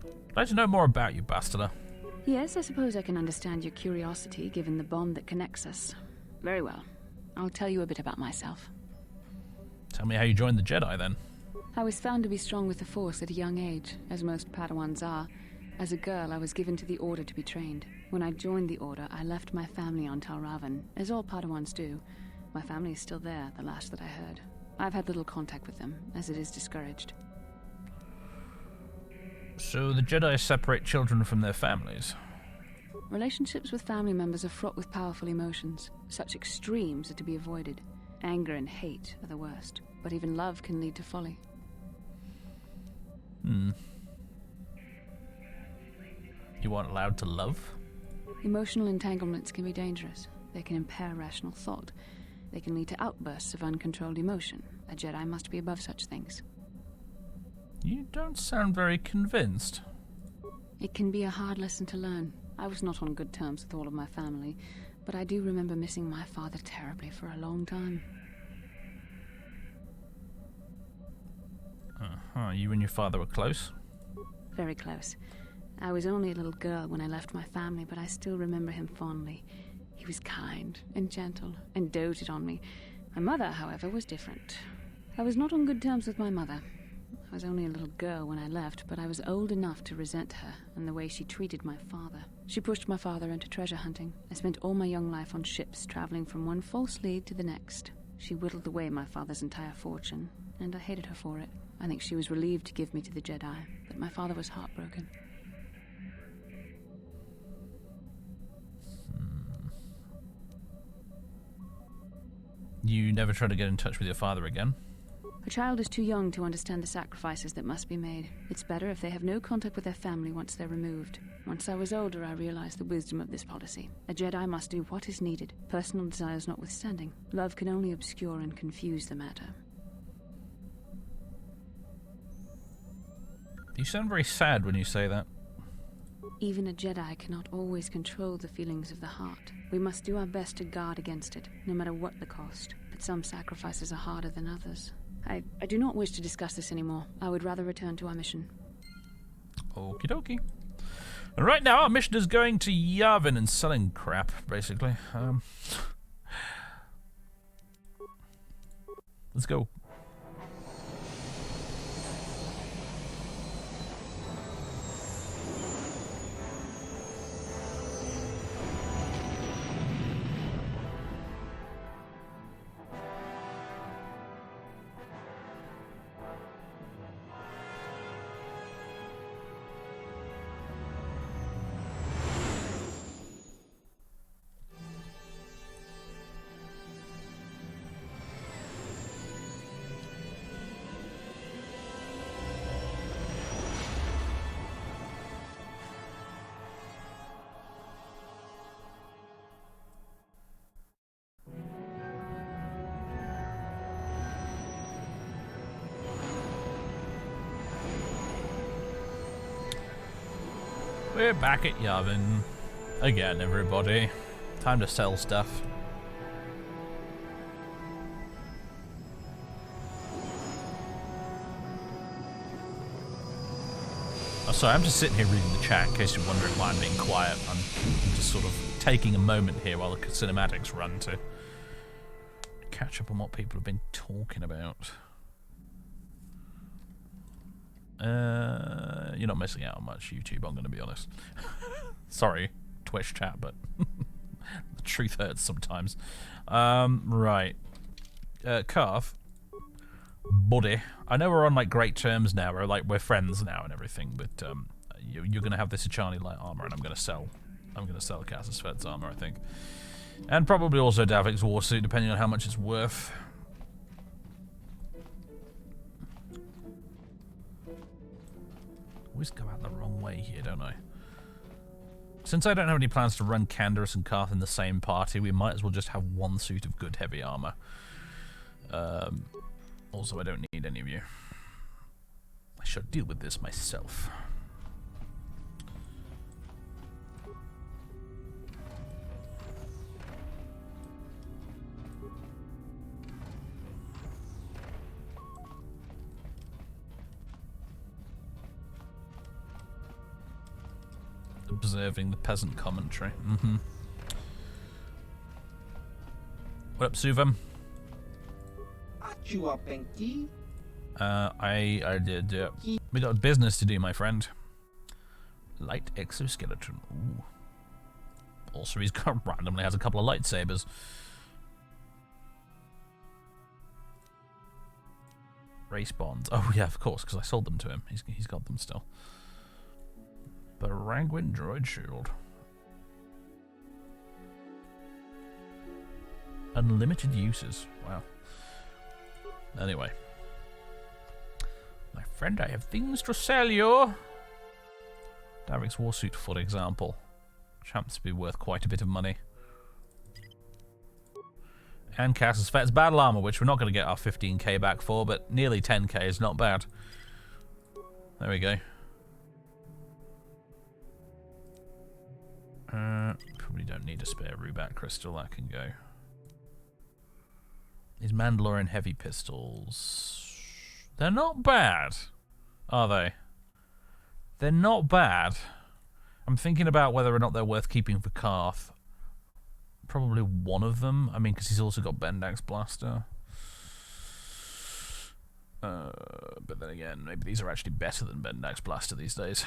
I'd like to know more about you, Bastila. Yes, I suppose I can understand your curiosity, given the bond that connects us. Very well. I'll tell you a bit about myself. Tell me how you joined the Jedi, then. I was found to be strong with the Force at a young age, as most Padawans are. As a girl, I was given to the Order to be trained. When I joined the Order, I left my family on Tal Ravan, as all Padawans do. My family is still there, the last that I heard. I've had little contact with them, as it is discouraged. So the Jedi separate children from their families? Relationships with family members are fraught with powerful emotions. Such extremes are to be avoided. Anger and hate are the worst, but even love can lead to folly. You aren't allowed to love? Emotional entanglements can be dangerous. They can impair rational thought. They can lead to outbursts of uncontrolled emotion. A Jedi must be above such things. You don't sound very convinced. It can be a hard lesson to learn. I was not on good terms with all of my family, but I do remember missing my father terribly for a long time. You and your father were close? Very close. I was only a little girl when I left my family, but I still remember him fondly. He was kind and gentle and doted on me. My mother, however, was different. I was not on good terms with my mother. I was only a little girl when I left, but I was old enough to resent her and the way she treated my father. She pushed my father into treasure hunting. I spent all my young life on ships, traveling from one false lead to the next. She whittled away my father's entire fortune, and I hated her for it. I think she was relieved to give me to the Jedi, but my father was heartbroken. You never tried to get in touch with your father again? A child is too young to understand the sacrifices that must be made. It's better if they have no contact with their family once they're removed. Once I was older, I realized the wisdom of this policy. A Jedi must do what is needed, personal desires notwithstanding. Love can only obscure and confuse the matter. You sound very sad when you say that. Even a Jedi cannot always control the feelings of the heart. We must do our best to guard against it, no matter what the cost. But some sacrifices are harder than others. I do not wish to discuss this anymore. I would rather return to our mission. Okie dokie. And right now, our mission is going to Yavin and selling crap, basically. Let's go. We're back at Yavin. Again, everybody. Time to sell stuff. Oh, sorry, I'm just sitting here reading the chat in case you're wondering why I'm being quiet. I'm just sort of taking a moment here while the cinematics run to catch up on what people have been talking about. You're not missing out on much, YouTube, I'm going to be honest. Sorry, Twitch chat, but the truth hurts sometimes. Right. Carve. Buddy. I know we're on, like, great terms now, we're friends now and everything, but, you're going to have this Achani light armor, and I'm going to sell Cass's Fed's armor, I think. And probably also Davik's warsuit, depending on how much it's worth. Always go out the wrong way here, don't I? Since I don't have any plans to run Candace and Karth in the same party, we might as well just have one suit of good heavy armor. Also, I don't need any of you. I shall deal with this myself. Observing the peasant commentary. What up, Suvam? You up, Pinky? I did. We got business to do, my friend. Light exoskeleton. Ooh. Also, he's got randomly has a couple of lightsabers. Race bonds. Oh yeah, of course, because I sold them to him. He's got them still. Barangwin droid shield. Unlimited uses. Wow. Anyway. My friend, I have things to sell you. Davik's warsuit, for example. Which happens to be worth quite a bit of money. And Cass's Fett's battle armor, which we're not going to get our 15k back for, but nearly 10k is not bad. There we go. Probably don't need a spare Rubat crystal, that can go. These Mandalorian heavy pistols. They're not bad, are they? They're not bad. I'm thinking about whether or not they're worth keeping for Karth. Probably one of them. I mean, because he's also got Bendax Blaster. But then again, maybe these are actually better than Bendax Blaster these days.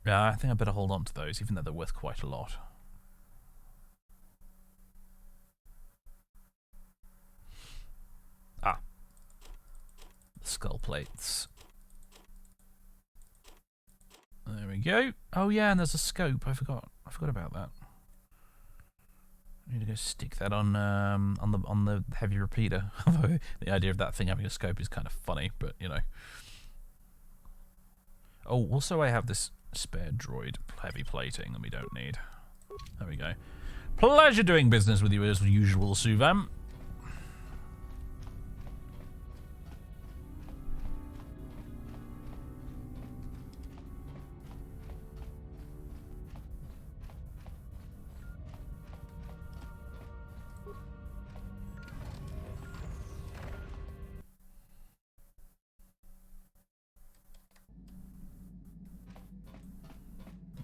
Yeah, I think I better hold on to those, even though they're worth quite a lot. Ah. The skull plates. There we go. Oh yeah, and there's a scope. I forgot about that. I need to go stick that on the heavy repeater. Although the idea of that thing having a scope is kind of funny, but you know. Oh, also I have this spare droid heavy plating that we don't need. There we go. Pleasure doing business with you as usual, Suvam.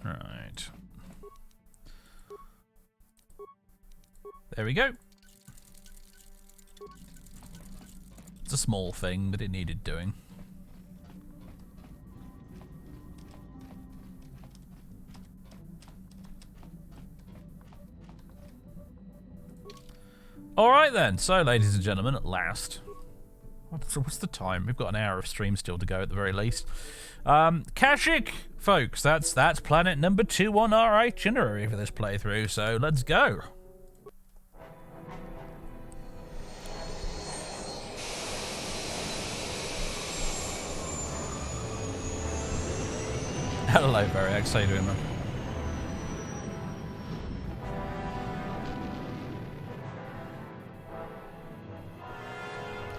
Right. There we go. It's a small thing, but it needed doing. Alright then, so ladies and gentlemen, at last. What's the time? We've got an hour of stream still to go at the very least. Kashyyyk, folks, that's planet number 2 on our itinerary for this playthrough, so let's go. Hello, Barryax, how you doing, man?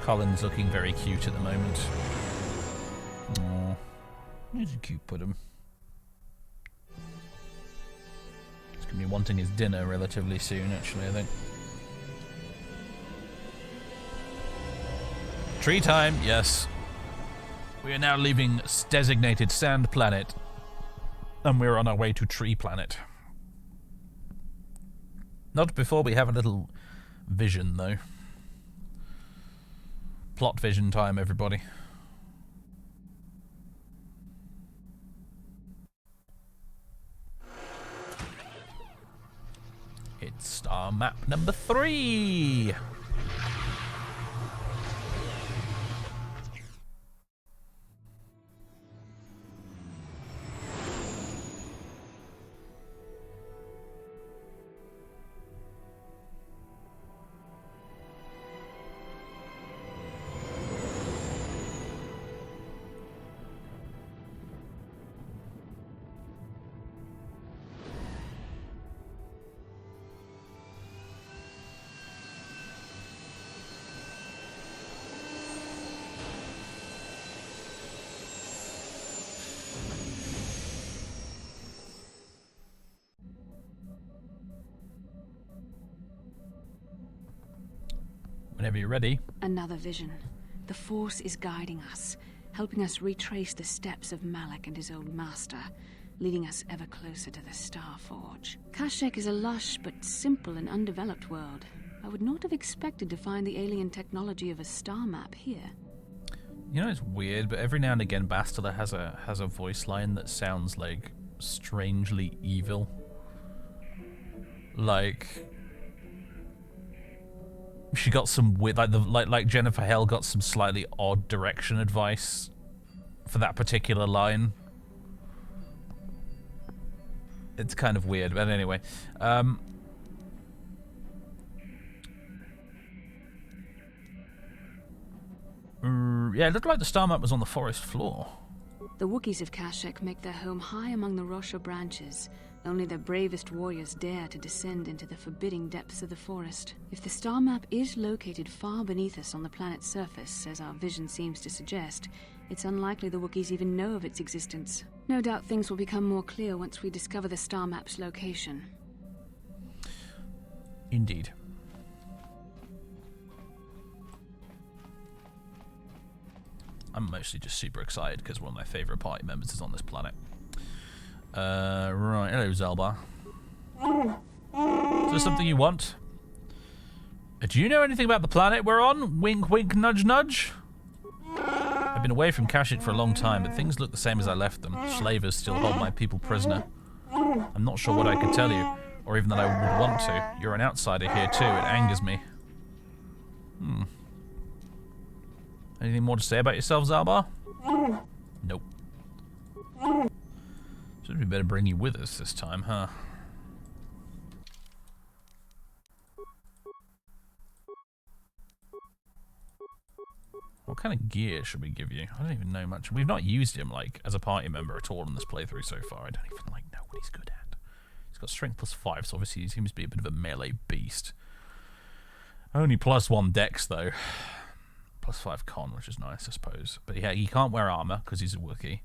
Colin's looking very cute at the moment. Aww. He's a cute puddum. He's going to be wanting his dinner relatively soon, actually, I think. Tree time, yes. We are now leaving designated Sand Planet, and we're on our way to Tree Planet. Not before we have a little vision, though. Plot vision time, everybody. It's star map number 3. Whenever you're ready. Another vision. The Force is guiding us, helping us retrace the steps of Malak and his old master, leading us ever closer to the Star Forge. Kashyyyk is a lush but simple and undeveloped world. I would not have expected to find the alien technology of a star map here. You know, it's weird, but every now and again Bastila has a voice line that sounds like strangely evil. Like she got some weird, like Jennifer Hale got some slightly odd direction advice for that particular line. It's kind of weird, but anyway. Yeah, it looked like the star map was on the forest floor. The Wookiees of Kashyyyk make their home high among the Rosho branches, Only the bravest warriors dare to descend into the forbidding depths of the forest. If the star map is located far beneath us on the planet's surface, as our vision seems to suggest, it's unlikely the Wookiees even know of its existence. No doubt things will become more clear once we discover the star map's location. Indeed. I'm mostly just super excited because one of my favourite party members is on this planet. Right, hello Zalbar. Is there something you want? Do you know anything about the planet we're on? Wink wink nudge nudge? I've been away from Kashyyyk for a long time, but things look the same as I left them. Slavers still hold my people prisoner. I'm not sure what I could tell you, or even that I would want to. You're an outsider here too, it angers me. Anything more to say about yourself, Zalbar? Nope. So we better bring you with us this time, huh? What kind of gear should we give you? I don't even know much. We've not used him, like, as a party member at all in this playthrough so far. I don't even, like, know what he's good at. He's got strength +5, so obviously he seems to be a bit of a melee beast. Only +1 dex, though. +5 con, which is nice, I suppose. But yeah, he can't wear armor because he's a Wookiee.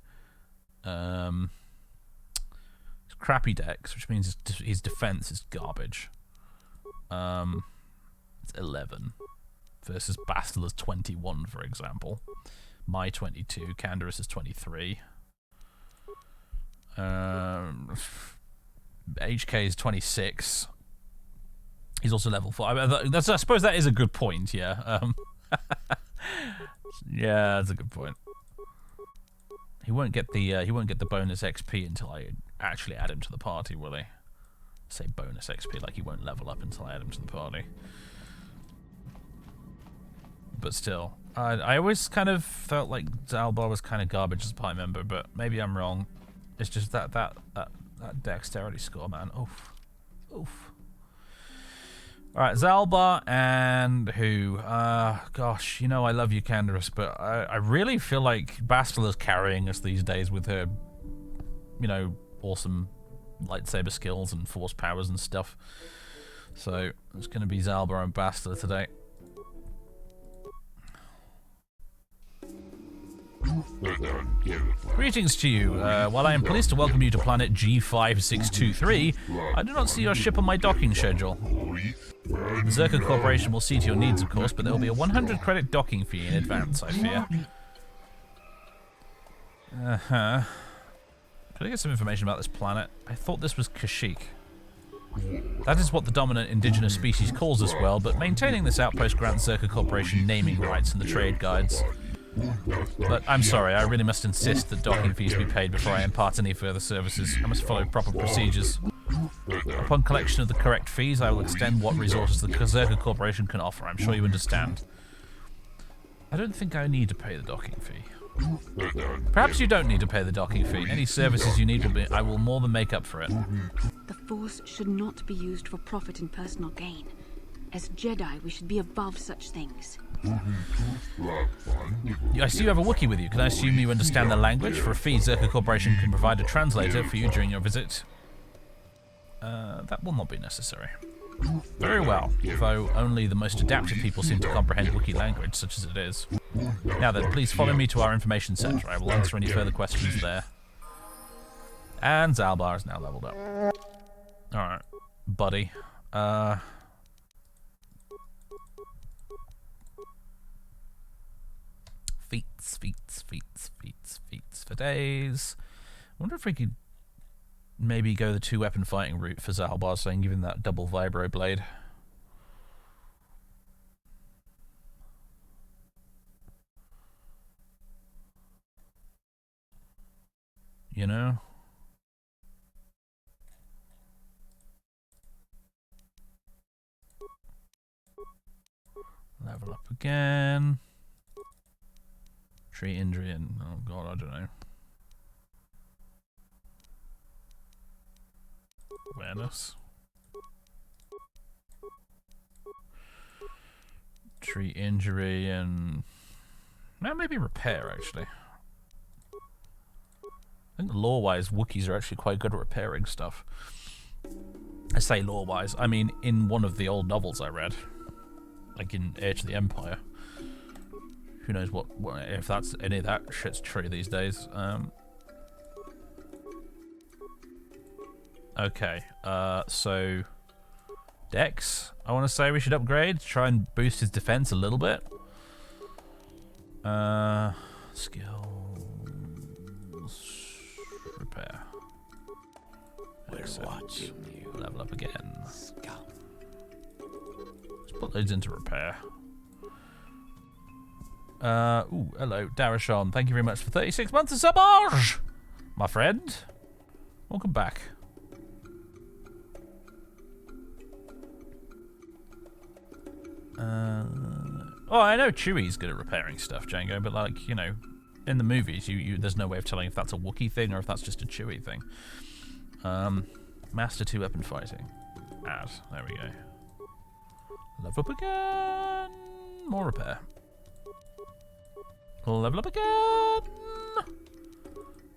It's crappy dex, which means his defense is garbage. It's 11 versus Bastila's 21, for example. My 22, Canderous is 23. HK is 26. He's also level 5. I suppose that is a good point. Yeah. Yeah, that's a good point. He won't get the bonus XP until I actually add him to the party, will he? Say bonus XP, like he won't level up until I add him to the party. But still, I always kind of felt like Zalbar was kind of garbage as a party member, but maybe I'm wrong. It's just that dexterity score, man. Oof, oof. All right, Zalbar and who? Gosh, you know I love you, Canderous, but I really feel like Bastila's carrying us these days with her, you know, awesome lightsaber skills and force powers and stuff. So it's going to be Zalbar and Bastila today. Greetings to you. While I am pleased to welcome you to planet G5623, I do not see your ship on my docking schedule. The Zerka Corporation will see to your needs, of course, but there will be a 100 credit docking fee in advance, I fear. Could I get some information about this planet? I thought this was Kashyyyk. That is what the dominant indigenous species calls this world, but maintaining this outpost grants Zerka Corporation naming rights in the trade guides. But I'm sorry, I really must insist that docking fees be paid before I impart any further services. I must follow proper procedures. Upon collection of the correct fees, I will extend what resources the Zerka Corporation can offer. I'm sure you understand. I don't think I need to pay the docking fee. Perhaps you don't need to pay the docking fee. Any services you need I will more than make up for it. The Force should not be used for profit and personal gain. As Jedi, we should be above such things. I see you have a Wookiee with you. Can I assume you understand the language? For a fee, Zerka Corporation can provide a translator for you during your visit. That will not be necessary. Very well, though only the most adaptive people seem to comprehend Wookiee language, such as it is. Now then, please follow me to our information center. I will answer any further questions there. And Zalbar is now leveled up. Alright, buddy. Feats for days. I wonder if we could maybe go the 2-weapon fighting route for Zalbar, so I can give him that double vibro blade. You know? Level up again. Tree injury and oh god, I don't know. Awareness. Tree injury and well, maybe repair actually. think lore-wise, Wookiees are actually quite good at repairing stuff. I say lore-wise, I mean in one of the old novels I read, like in Age of the Empire. Who knows what if that's any of that shit's true these days. Okay, so Dex, I want to say we should upgrade to try and boost his defense a little bit. Skills, repair. We're watching you. Level up again. Let's put those into repair. Ooh, hello, Darashon. Thank you very much for 36 months of subarge, my friend. Welcome back. Oh, I know Chewie's good at repairing stuff, Django, but like, you know, in the movies, there's no way of telling if that's a Wookiee thing or if that's just a Chewie thing. Master 2 weapon fighting. Add. There we go. Level up again. More repair. Level up again.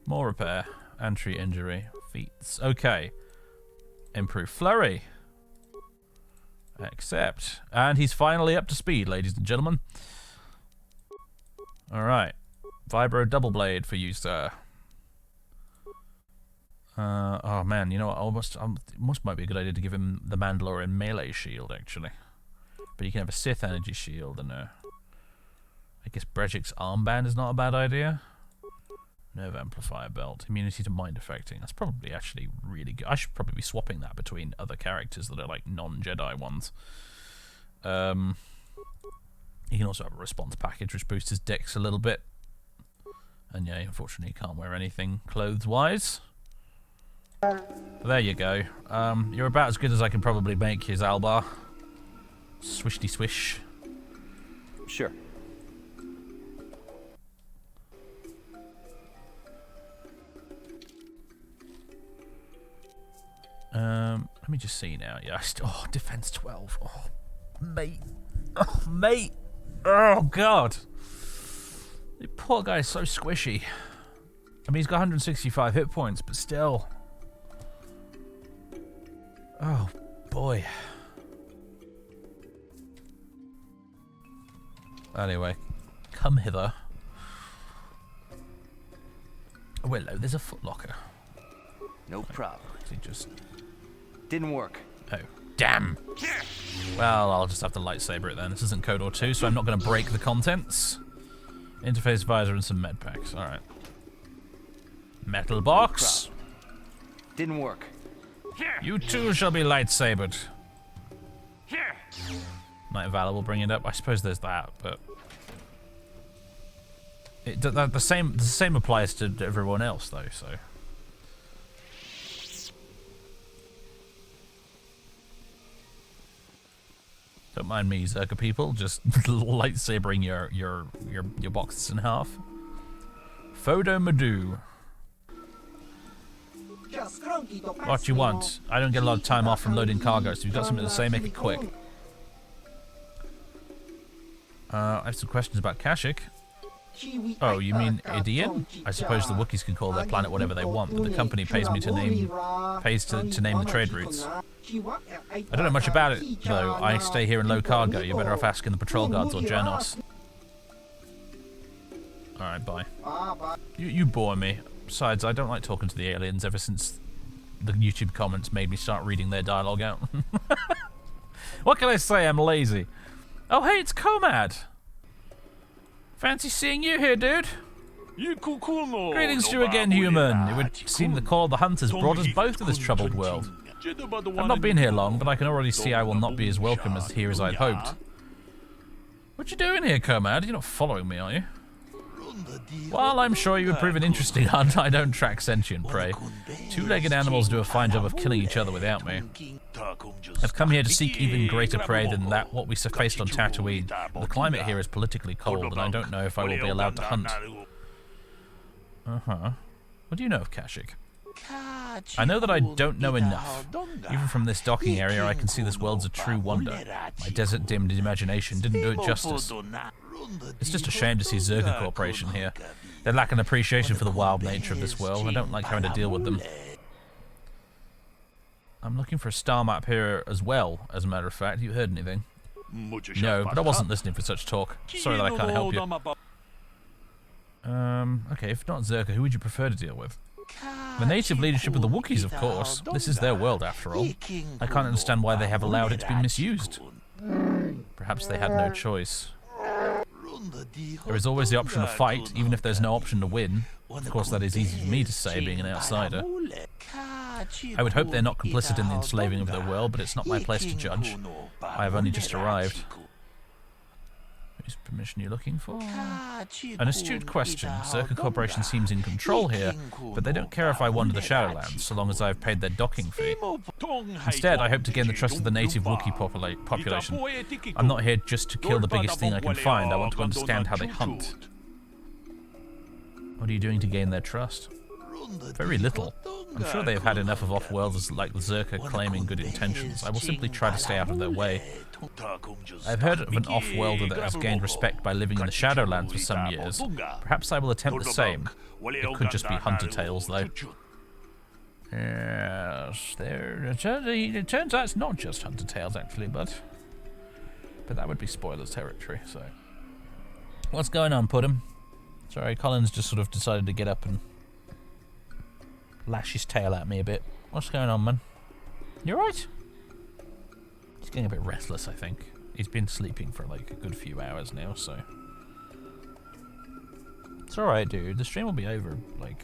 More repair. Entry injury. Feats. Okay. Improve flurry. Accept. And he's finally up to speed, ladies and gentlemen. Alright. Vibro double blade for you, sir. Oh man, you know what? Almost might be a good idea to give him the Mandalorian melee shield, actually. But you can have a Sith energy shield and I guess Brejik's armband is not a bad idea. Nerve amplifier belt. Immunity to mind affecting. That's probably actually really good. I should probably be swapping that between other characters that are like non-Jedi ones. He can also have a response package which boosts his dex a little bit. And yeah, unfortunately he can't wear anything clothes-wise. There you go. You're about as good as I can probably make his Albar. Swishty swish. Sure. Let me just see now. Yeah, oh, defense 12. Oh, mate. Oh, mate. Oh, God. The poor guy's so squishy. I mean, he's got 165 hit points, but still. Oh, boy. Anyway, come hither. Oh, hello, there's a footlocker. No problem. He just... Didn't work. Oh, damn. Well, I'll just have to lightsaber it then. This isn't KOTOR 2, so I'm not going to break the contents. Interface visor and some med packs. Alright. Metal box. No, didn't work. You too shall be lightsabered. Night Valor will bring it up. I suppose there's that, but... the same applies to everyone else, though, so... Don't mind me, Zerka people, just lightsabering your boxes in half. Photo Madu. What you want? I don't get a lot of time off from loading cargo, so if you've got something to say, make it quick. I have some questions about Kashyyyk. Oh, you mean Idian? I suppose the Wookiees can call their planet whatever they want, but the company pays me to name the trade routes. I don't know much about it, though. I stay here in low cargo. You're better off asking the patrol guards or Janos. Alright, bye. You bore me. Besides, I don't like talking to the aliens ever since the YouTube comments made me start reading their dialogue out. What can I say? I'm lazy. Oh, hey, it's Comad. Fancy seeing you here, dude. Greetings to you again, human. It would seem the call of the hunters brought us both to this troubled world. I've not been here long, but I can already see I will not be as welcome here as I'd hoped. What you doing here, Comad? You're not following me, are you? While I'm sure you would prove an interesting hunt, I don't track sentient prey. Two-legged animals do a fine job of killing each other without me. I've come here to seek even greater prey than what we faced on Tatooine. The climate here is politically cold, and I don't know if I will be allowed to hunt. Uh-huh. What do you know of Kashyyyk? I know that I don't know enough. Even from this docking area, I can see this world's a true wonder. My desert-dimmed imagination didn't do it justice. It's just a shame to see Zerka Corporation here. They lack an appreciation for the wild nature of this world. I don't like having to deal with them. I'm looking for a star map here as well, as a matter of fact. You heard anything? No, but I wasn't listening for such talk. Sorry that I can't help you. Okay, if not Zerka, who would you prefer to deal with? The native leadership of the Wookiees, of course. This is their world, after all. I can't understand why they have allowed it to be misused. Perhaps they had no choice. There is always the option of fight, even if there's no option to win. Of course, that is easy for me to say, being an outsider. I would hope they're not complicit in the enslaving of their world, but it's not my place to judge. I have only just arrived. Whose permission are you looking for? An astute question. Zerka Corporation seems in control here, but they don't care if I wander the Shadowlands, so long as I have paid their docking fee. Instead, I hope to gain the trust of the native Wookiee population. I'm not here just to kill the biggest thing I can find. I want to understand how they hunt. What are you doing to gain their trust? Very little. I'm sure they have had enough of off-worlders like the Zerka claiming good intentions. I will simply try to stay out of their way. I've heard of an off-worlder that has gained respect by living in the Shadowlands for some years. Perhaps I will attempt the same. It could just be hunter tales, though. Yes, it turns out it's not just hunter tales, actually, but that would be spoilers territory, so... What's going on, Puddin'? Sorry, Colin's just sort of decided to get up and lash his tail at me a bit. What's going on, man? You alright? He's getting a bit restless, I think. He's been sleeping for like a good few hours now, so... It's alright, dude. The stream will be over in like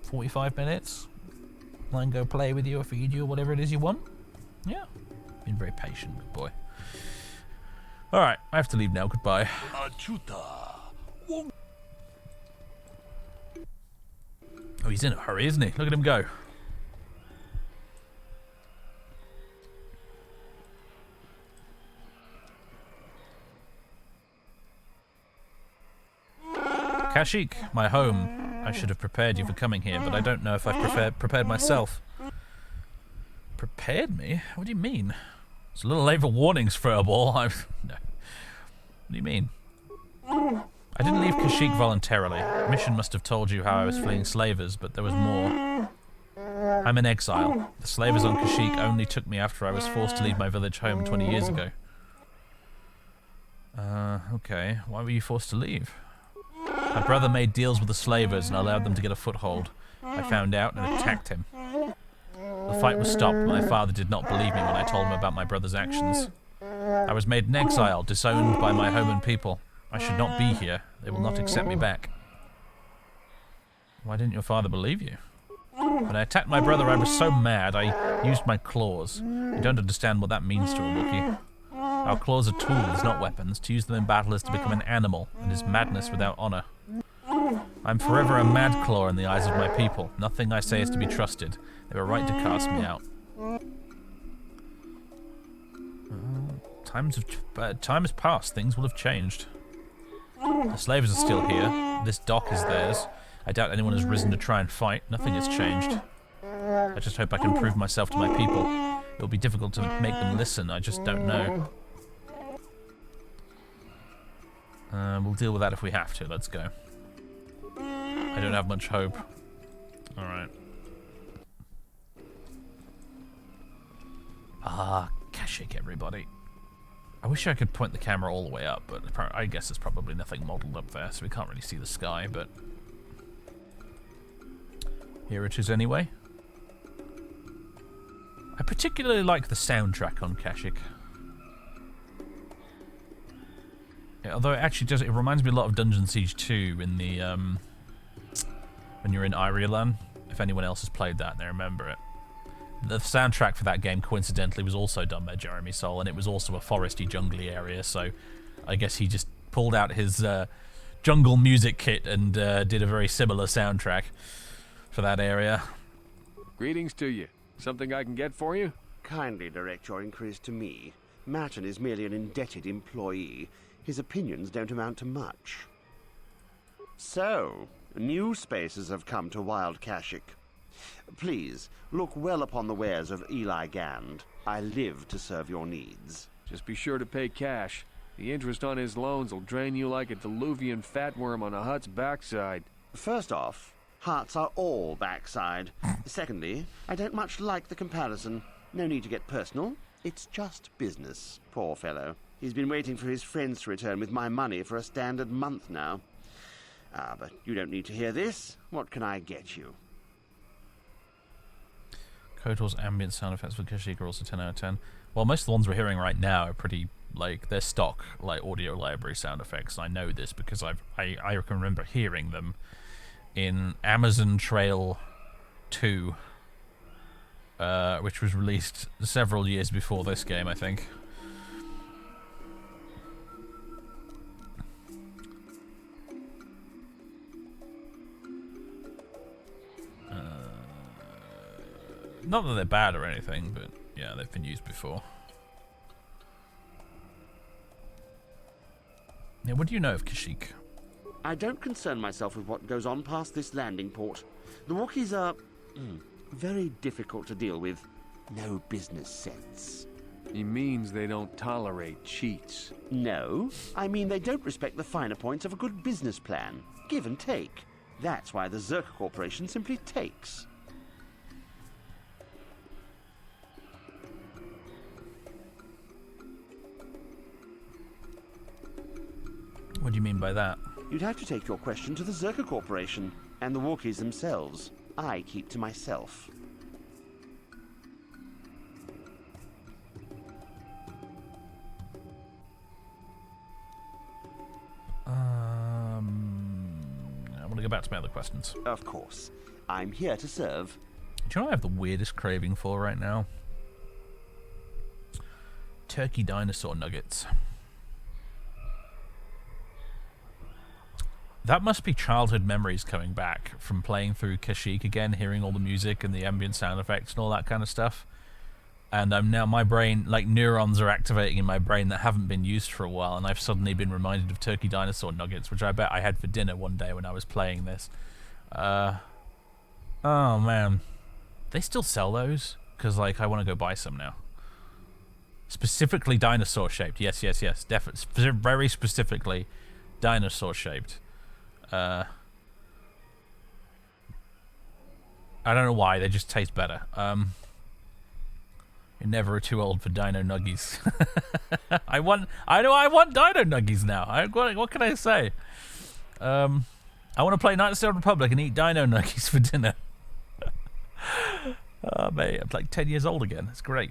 45 minutes. I can go play with you or feed you or whatever it is you want. Yeah. Been very patient, good boy. Alright, I have to leave now. Goodbye. Oh, he's in a hurry, isn't he? Look at him go. Kashyyyk, my home. I should have prepared you for coming here, but I don't know if I've prepared myself. Prepared me? What do you mean? It's a little late for warnings, Furball. No. What do you mean? I didn't leave Kashyyyk voluntarily. Mission must have told you how I was fleeing slavers, but there was more. I'm in exile. The slavers on Kashyyyk only took me after I was forced to leave my village home 20 years ago. Okay. Why were you forced to leave? My brother made deals with the slavers and allowed them to get a foothold. I found out and attacked him. The fight was stopped, but my father did not believe me when I told him about my brother's actions. I was made an exile, disowned by my home and people. I should not be here. They will not accept me back. Why didn't your father believe you? When I attacked my brother, I was so mad, I used my claws. You don't understand what that means to a Wookiee. Our claws are tools, not weapons. To use them in battle is to become an animal, and is madness without honor. I'm forever a mad claw in the eyes of my people. Nothing I say is to be trusted. They were right to cast me out. Time has passed. Things will have changed. The slavers are still here. This dock is theirs. I doubt anyone has risen to try and fight. Nothing has changed. I just hope I can prove myself to my people. It will be difficult to make them listen. I just don't know. We'll deal with that if we have to. Let's go. I don't have much hope. Alright. Kashyyyk, everybody. I wish I could point the camera all the way up, but I guess there's probably nothing modelled up there, so we can't really see the sky, but... Here it is anyway. I particularly like the soundtrack on Kashyyyk. Yeah, although it actually does, it reminds me a lot of Dungeon Siege 2 in the, when you're in Ireland. If anyone else has played that, they remember it. The soundtrack for that game, coincidentally, was also done by Jeremy Soule, and it was also a foresty, jungly area, so I guess he just pulled out his jungle music kit and did a very similar soundtrack for that area. Greetings to you. Something I can get for you? Kindly direct your inquiries to me. Martin is merely an indebted employee. His opinions don't amount to much. So, new spaces have come to Wild Kashyyyk. Please, look well upon the wares of Eli Gand. I live to serve your needs. Just be sure to pay cash. The interest on his loans will drain you like a diluvian fatworm on a hut's backside. First off, hearts are all backside. Secondly, I don't much like the comparison. No need to get personal. It's just business. Poor fellow. He's been waiting for his friends to return with my money for a standard month now. But you don't need to hear this. What can I get you? Kotor's ambient sound effects for Kashyyyk are also 10 out of 10. Well, most of the ones we're hearing right now are pretty, like, they're stock, like, audio library sound effects. And I know this because I can remember hearing them in Amazon Trail 2, which was released several years before this game, I think. Not that they're bad or anything, but yeah, they've been used before. Yeah, what do you know of Kashyyyk? I don't concern myself with what goes on past this landing port. The Wookiees are very difficult to deal with. No business sense. He means they don't tolerate cheats. No, I mean they don't respect the finer points of a good business plan. Give and take. That's why the Zerka Corporation simply takes. What do you mean by that? You'd have to take your question to the Zerka Corporation and the Wookiees themselves. I keep to myself. I want to go back to my other questions. Of course. I'm here to serve. Do you know what I have the weirdest craving for right now? Turkey dinosaur nuggets. That must be childhood memories coming back from playing through Kashyyyk again, hearing all the music and the ambient sound effects and all that kind of stuff. And I'm now, my brain, like neurons are activating in my brain that haven't been used for a while, and I've suddenly been reminded of turkey dinosaur nuggets, which I bet I had for dinner one day when I was playing this. Oh man. They still sell those? Because, like, I want to go buy some now. Specifically dinosaur shaped. Yes. Definitely. Very specifically dinosaur shaped. I don't know why, they just taste better. You're never too old for Dino Nuggies. I want Dino Nuggies now. What can I say? I want to play Knights of the Old Republic and eat Dino Nuggies for dinner. Oh mate, I'm like 10 years old again. It's great.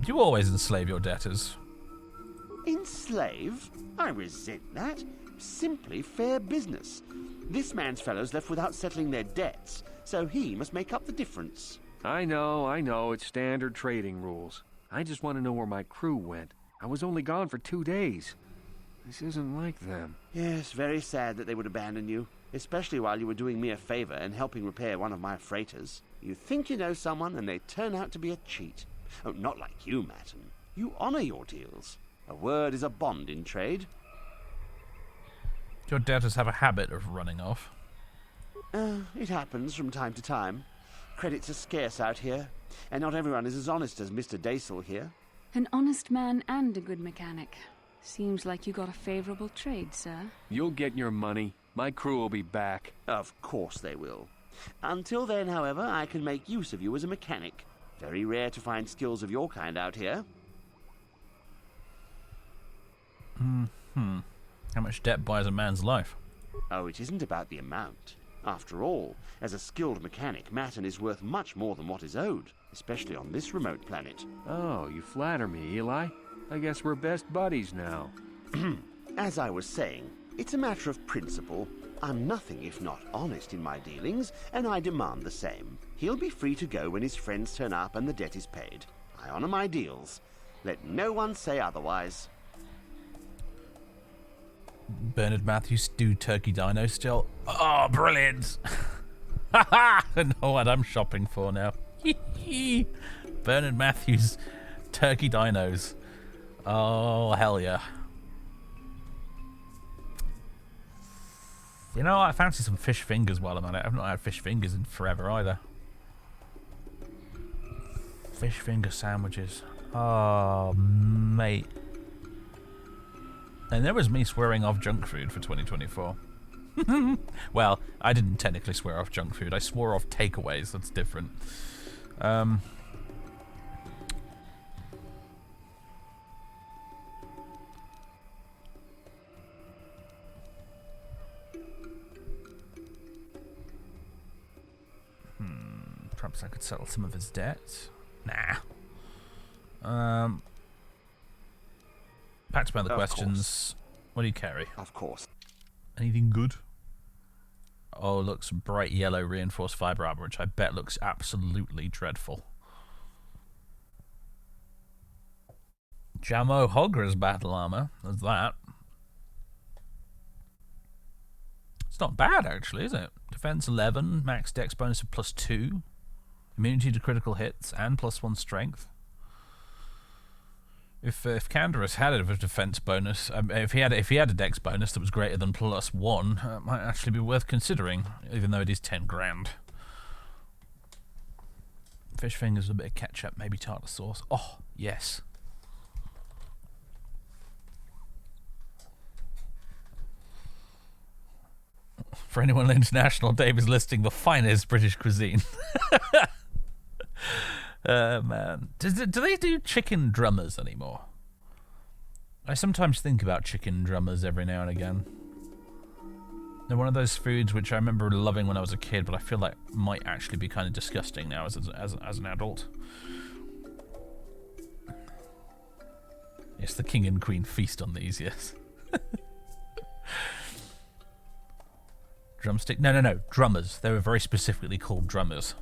Do you always enslave your debtors? Enslave? I resent that. Simply fair business. This man's fellows left without settling their debts, so he must make up the difference. I know, it's standard trading rules. I just want to know where my crew went. I was only gone for 2 days. This isn't like them. Yes, very sad that they would abandon you, especially while you were doing me a favor and helping repair one of my freighters. You think you know someone, and they turn out to be a cheat. Oh, not like you, Matten. You honor your deals. A word is a bond in trade. Your debtors have a habit of running off. It happens from time to time. Credits are scarce out here, and not everyone is as honest as Mr. Daisel here. An honest man and a good mechanic. Seems like you got a favorable trade, sir. You'll get your money. My crew will be back. Of course they will. Until then, however, I can make use of you as a mechanic. Very rare to find skills of your kind out here. How much debt buys a man's life? Oh, it isn't about the amount. After all, as a skilled mechanic, Matten is worth much more than what is owed, especially on this remote planet. Oh, you flatter me, Eli. I guess we're best buddies now. As I was saying, it's a matter of principle. I'm nothing if not honest in my dealings, and I demand the same. He'll be free to go when his friends turn up and the debt is paid. I honor my deals. Let no one say otherwise. Bernard Matthews do turkey dino still? Oh, brilliant! I know what I'm shopping for now. Bernard Matthews turkey dinos. Oh, hell yeah. You know, I fancy some fish fingers while I'm at it. I've not had fish fingers in forever either. Fish finger sandwiches. Oh, mate. And there was me swearing off junk food for 2024. Well, I didn't technically swear off junk food. I swore off takeaways. That's different. Perhaps I could settle some of his debt. Nah. Back to my other questions. What do you carry? Of course. Anything good? Oh, looks bright yellow reinforced fiber armor, which I bet looks absolutely dreadful. Jamo Hogra's battle armor. There's that. It's not bad, actually, is it? Defense 11, max dex bonus of +2, immunity to critical hits, and +1 strength. If Canderous had a defense bonus, if he had a dex bonus that was greater than +1, it might actually be worth considering, even though it is 10 grand. Fish fingers, a bit of ketchup, maybe tartar sauce. Oh, yes. For anyone international, Dave is listing the finest British cuisine. Man. Do they do chicken drummers anymore? I sometimes think about chicken drummers every now and again. They're one of those foods which I remember loving when I was a kid, but I feel like might actually be kind of disgusting now as an adult. Yes, the king and queen feast on these, yes. Drumstick? No. Drummers. They were very specifically called drummers.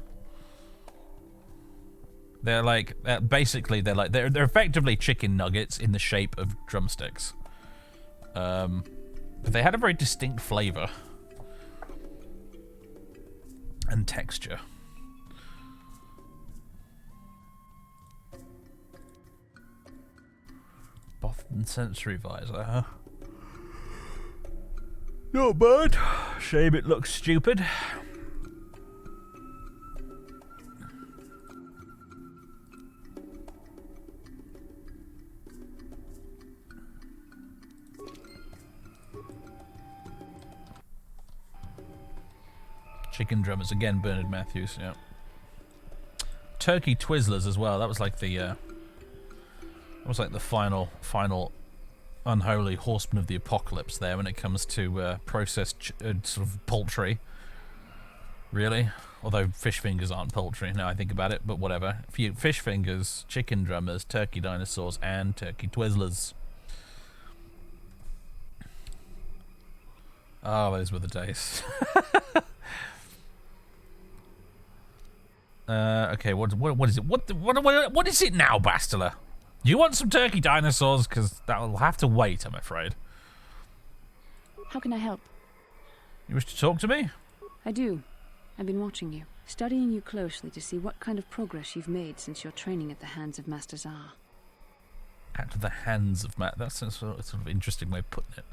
They're like basically they're effectively chicken nuggets in the shape of drumsticks. But they had a very distinct flavor and texture. Boston sensory visor, huh? Not bad. Shame it looks stupid. Chicken drummers again, Bernard Matthews. Yeah. Turkey Twizzlers as well. That was like the final unholy horseman of the apocalypse there when it comes to processed sort of poultry. Really? Although fish fingers aren't poultry now I think about it, but whatever. Fish fingers, chicken drummers, turkey dinosaurs, and turkey Twizzlers. Oh, those were the days. Okay, what is it? What is it now, Bastila? Do you want some turkey dinosaurs? Because that'll have to wait, I'm afraid. How can I help? You wish to talk to me? I do. I've been watching you, studying you closely to see what kind of progress you've made since your training at the hands of Master Tsar. At the hands of Matt. That's a sort of interesting way of putting it.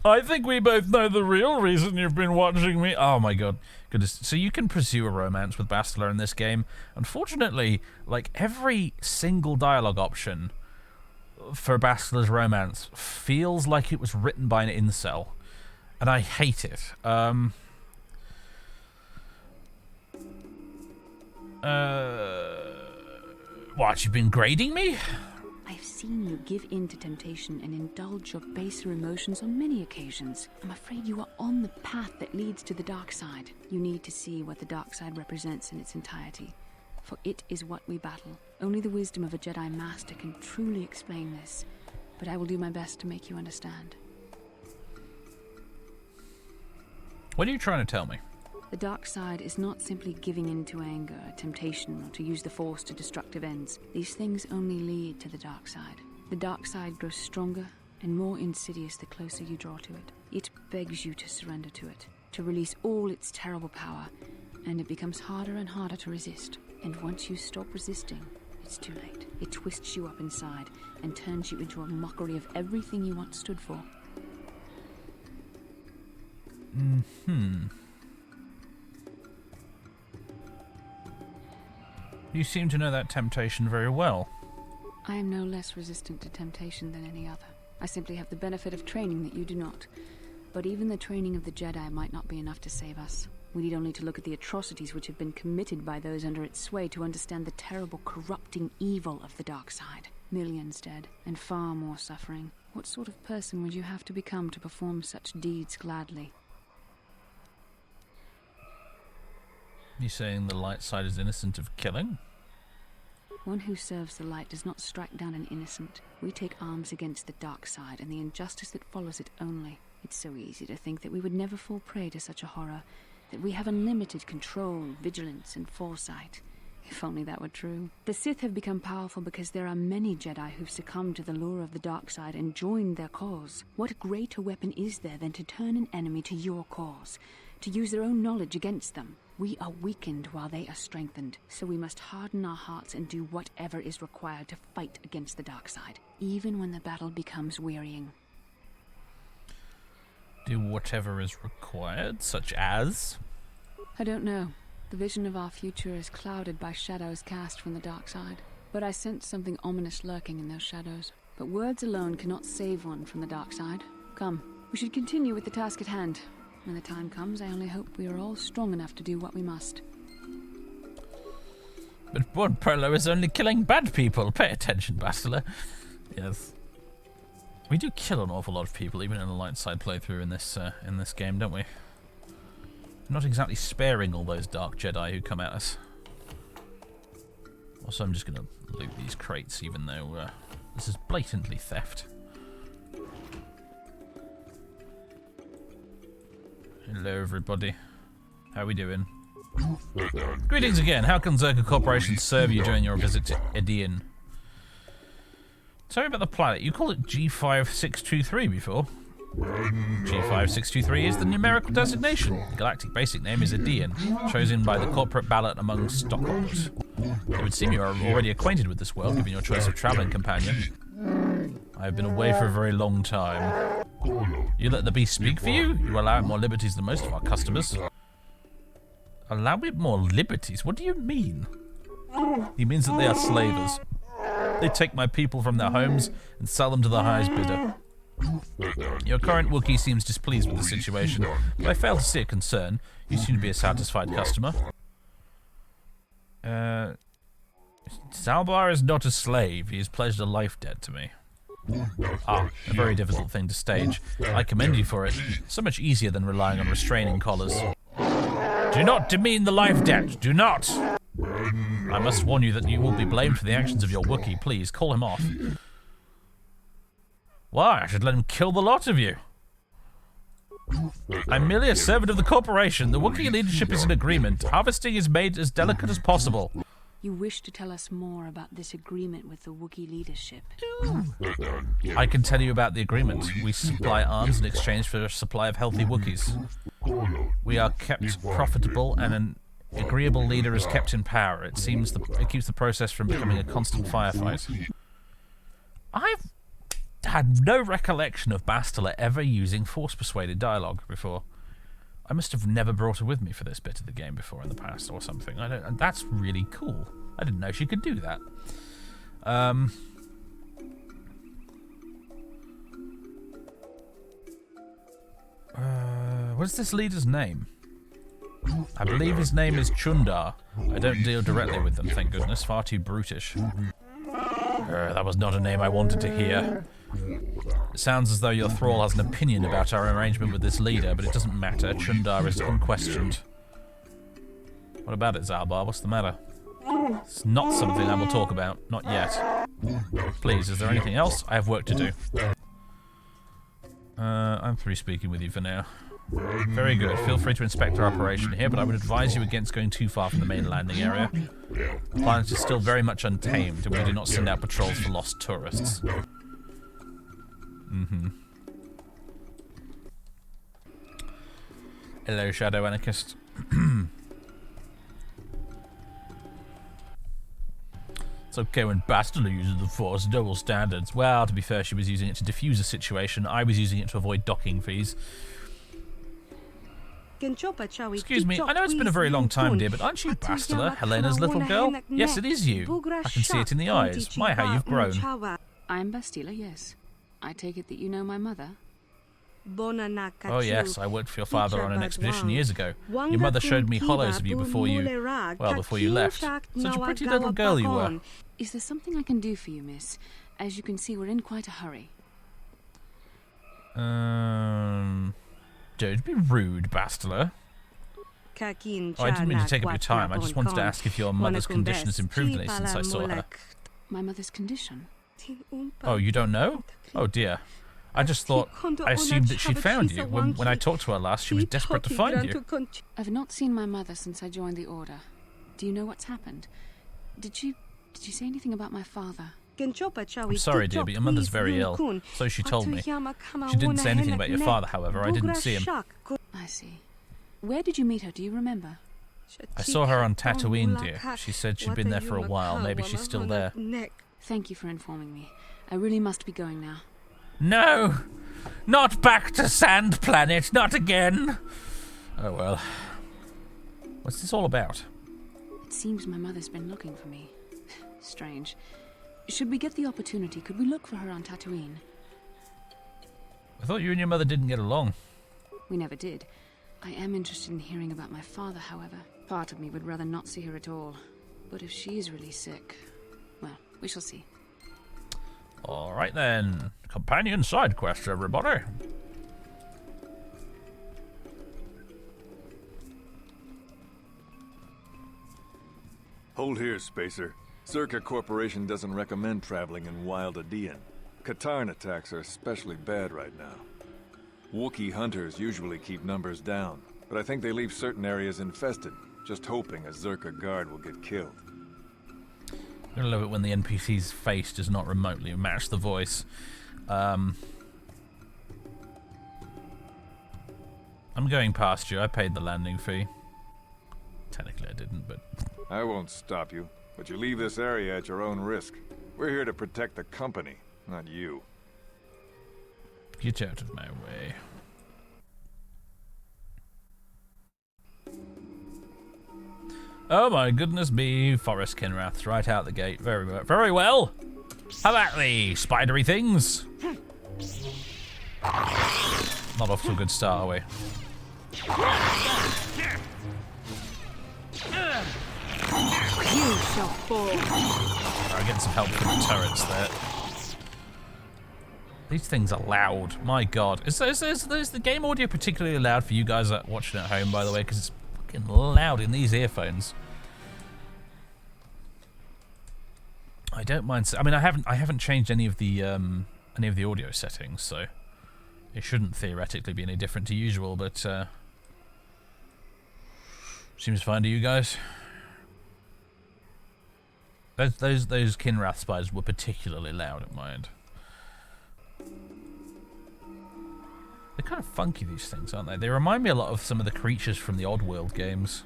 I think we both know the real reason you've been watching me. Oh my god. Goodness. So you can pursue a romance with Bastila in this game. Unfortunately, like every single dialogue option for Bastila's romance feels like it was written by an incel. And I hate it. What, you've been grading me? I've seen you give in to temptation and indulge your baser emotions on many occasions. I'm afraid you are on the path that leads to the dark side. You need to see what the dark side represents in its entirety, for it is what we battle. Only the wisdom of a Jedi Master can truly explain this, but I will do my best to make you understand. What are you trying to tell me? The dark side is not simply giving in to anger, temptation, or to use the Force to destructive ends. These things only lead to the dark side. The dark side grows stronger and more insidious the closer you draw to it. It begs you to surrender to it, to release all its terrible power, and it becomes harder and harder to resist. And once you stop resisting, it's too late. It twists you up inside and turns you into a mockery of everything you once stood for. You seem to know that temptation very well. I am no less resistant to temptation than any other. I simply have the benefit of training that you do not. But even the training of the Jedi might not be enough to save us. We need only to look at the atrocities which have been committed by those under its sway to understand the terrible corrupting evil of the dark side. Millions dead, and far more suffering. What sort of person would you have to become to perform such deeds gladly? You saying the light side is innocent of killing? One who serves the light does not strike down an innocent. We take arms against the dark side and the injustice that follows it only. It's so easy to think that we would never fall prey to such a horror, that we have unlimited control, vigilance, and foresight. If only that were true. The Sith have become powerful because there are many Jedi who've succumbed to the lure of the dark side and joined their cause. What greater weapon is there than to turn an enemy to your cause, to use their own knowledge against them? We are weakened while they are strengthened, so we must harden our hearts and do whatever is required to fight against the dark side, even when the battle becomes wearying. Do whatever is required, such as? I don't know. The vision of our future is clouded by shadows cast from the dark side. But I sense something ominous lurking in those shadows. But words alone cannot save one from the dark side. Come, we should continue with the task at hand. When the time comes, I only hope we are all strong enough to do what we must. But Bod Polo is only killing bad people. Pay attention, Bastila. Yes. We do kill an awful lot of people, even in a light side playthrough in this game, don't we? Not exactly sparing all those dark Jedi who come at us. Also, I'm just going to loot these crates, even though this is blatantly theft. Hello, everybody. How are we doing? Greetings again. How can Zerka Corporation serve you during your visit to Edian? Tell me about the planet. You called it G5623 before. G5623 is the numerical designation. The galactic basic name is Edian, chosen by the corporate ballot among stockholders. It would seem you are already acquainted with this world, given your choice of traveling companion. I have been away for a very long time. You let the beast speak for you? You allow it more liberties than most of our customers. Allow it more liberties? What do you mean? He means that they are slavers. They take my people from their homes and sell them to the highest bidder. Your current Wookiee seems displeased with the situation, but I fail to see a concern. You seem to be a satisfied customer. Zalbar is not a slave. He has pledged a life debt to me. Ah, a very difficult thing to stage. I commend you for it. So much easier than relying on restraining collars. Do not demean the life debt. Do not! I must warn you that you will be blamed for the actions of your Wookiee. Please, call him off. Why? I should let him kill the lot of you. I'm merely a servant of the corporation. The Wookiee leadership is in agreement. Harvesting is made as delicate as possible. You wish to tell us more about this agreement with the Wookiee leadership? I can tell you about the agreement. We supply arms in exchange for a supply of healthy Wookiees. We are kept profitable, and an agreeable leader is kept in power. It seems it keeps the process from becoming a constant firefight. I've had no recollection of Bastila ever using force-persuaded dialogue before. I must have never brought her with me for this bit of the game before in the past or something. And that's really cool. I didn't know she could do that. What's this leader's name? I believe his name is Chundar. I don't deal directly with them, thank goodness. Far too brutish. That was not a name I wanted to hear. It sounds as though your thrall has an opinion about our arrangement with this leader, but it doesn't matter. Chundar is unquestioned. What about it, Zalbar? What's the matter? It's not something I will talk about. Not yet. Please, is there anything else? I have work to do. I'm through speaking with you for now. Very good. Feel free to inspect our operation here, but I would advise you against going too far from the main landing area. The planet is still very much untamed, and we do not send out patrols for lost tourists. Hello, Shadow Anarchist. It's okay when Bastila uses the Force, double standards. Well, to be fair, she was using it to defuse a situation. I was using it to avoid docking fees. Excuse me, I know it's been a very long time, dear, but aren't you Bastila, Helena's little girl? Yes, it is you. I can see it in the eyes. My, how you've grown. I'm Bastila, yes. I take it that you know my mother? Oh yes, I worked for your father on an expedition years ago. Your mother showed me hollows of you before you left. Such a pretty little girl you were. Is there something I can do for you, miss? As you can see, we're in quite a hurry. Don't be rude, Bastila. Oh, I didn't mean to take up your time. I just wanted to ask if your mother's condition has improved any since I saw her. My mother's condition? Oh, you don't know? Oh dear. I just thought, I assumed that she'd found you. When I talked to her last, she was desperate to find you. I've not seen my mother since I joined the Order. Do you know what's happened? Did she say anything about my father? I'm sorry, dear, but your mother's very ill. So she told me. She didn't say anything about your father, however. I didn't see him. I see. Where did you meet her? Do you remember? I saw her on Tatooine, dear. She said she'd been there for a while. Maybe she's still there. Thank you for informing me. I really must be going now. No! Not back to Sand Planet! Not again! Oh well. What's this all about? It seems my mother's been looking for me. Strange. Should we get the opportunity, could we look for her on Tatooine? I thought you and your mother didn't get along. We never did. I am interested in hearing about my father, however. Part of me would rather not see her at all. But if she's really sick, well, we shall see. Alright then. Companion side quest, everybody. Hold here, Spacer. Zerka Corporation doesn't recommend traveling in Wild Adean. Katarn attacks are especially bad right now. Wookiee hunters usually keep numbers down, but I think they leave certain areas infested, just hoping a Zerka guard will get killed. I love it when the NPC's face does not remotely match the voice. I'm going past you. I paid the landing fee. Technically I didn't, but... I won't stop you, but you leave this area at your own risk. We're here to protect the company, not you. Get out of my way. Oh my goodness me, Forest Kinraths right out the gate. Very well. How about the spidery things? Not off to a good start, are we? You shall fall. I'm getting some help from the turrets there. These things are loud. My god. Is the game audio particularly loud for you guys watching at home, by the way? Because it's fucking loud in these earphones. I don't mind. I mean, I haven't changed any of the audio settings, so it shouldn't theoretically be any different to usual. But seems fine to you guys. Those Kinrath spiders were particularly loud at my end. They're kind of funky, these things, aren't they? They remind me a lot of some of the creatures from the Oddworld games.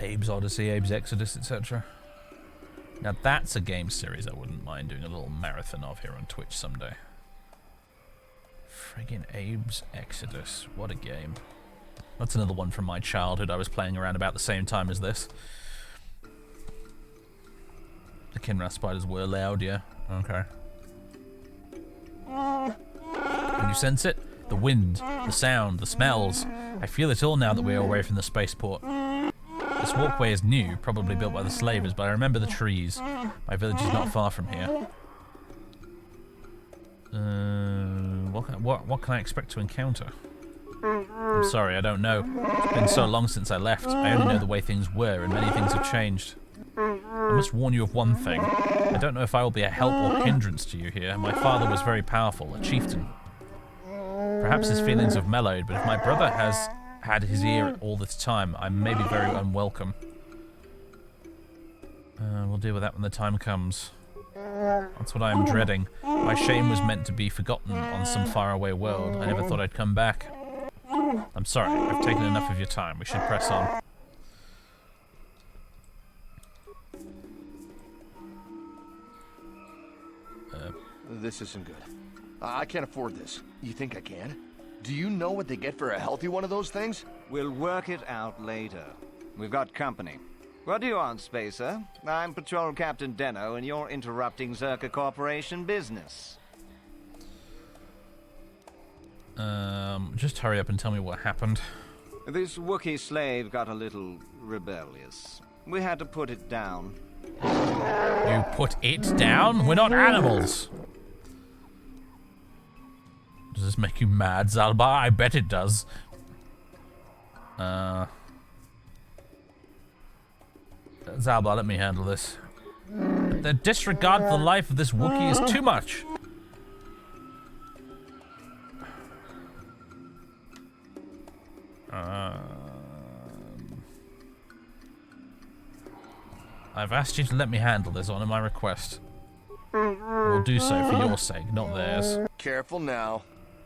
Abe's Odyssey, Abe's Exodus, etc. Now that's a game series I wouldn't mind doing a little marathon of here on Twitch someday. Friggin' Abe's Exodus. What a game. That's another one from my childhood I was playing around about the same time as this. The Kinrath spiders were loud, yeah. Okay. Can you sense it? The wind, the sound, the smells. I feel it all now that we are away from the spaceport. This walkway is new, probably built by the slavers, but I remember the trees. My village is not far from here. What can I expect to encounter? I'm sorry, I don't know. It's been so long since I left. I only know the way things were, and many things have changed. I must warn you of one thing. I don't know if I will be a help or hindrance to you here. My father was very powerful, a chieftain. Perhaps his feelings have mellowed, but if my brother has had his ear all this time, I may be very unwelcome. We'll deal with that when the time comes. That's what I am dreading. My shame was meant to be forgotten on some faraway world. I never thought I'd come back. I'm sorry, I've taken enough of your time. We should press on. This isn't good. I can't afford this. You think I can? Do you know what they get for a healthy one of those things? We'll work it out later. We've got company. What do you want, Spacer? I'm Patrol Captain Dino, and you're interrupting Zerka Corporation business. Just hurry up and tell me what happened. This Wookiee slave got a little rebellious. We had to put it down. You put it down? We're not animals. Does this make you mad, Zalba? I bet it does. Zalba, let me handle this. The disregard for the life of this Wookiee is too much. I've asked you to let me handle this, honor my request. We'll do so for your sake, not theirs. Careful now.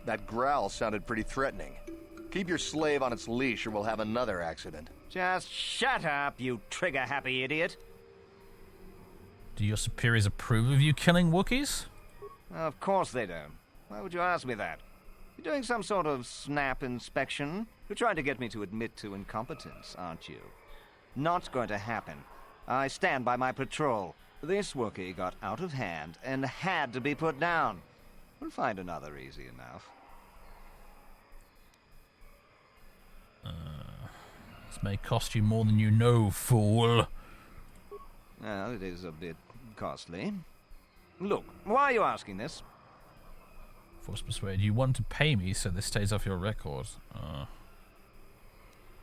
That growl sounded pretty threatening. Keep your slave on its leash or we'll have another accident. Just shut up, you trigger-happy idiot. Do your superiors approve of you killing Wookiees? Of course they don't. Why would you ask me that? You're doing some sort of snap inspection? You're trying to get me to admit to incompetence, aren't you? Not going to happen. I stand by my patrol. This Wookiee got out of hand and had to be put down. We'll find another easy enough. This may cost you more than you know, fool. Well, it is a bit costly. Look, why are you asking this? Force persuade. You want to pay me so this stays off your record.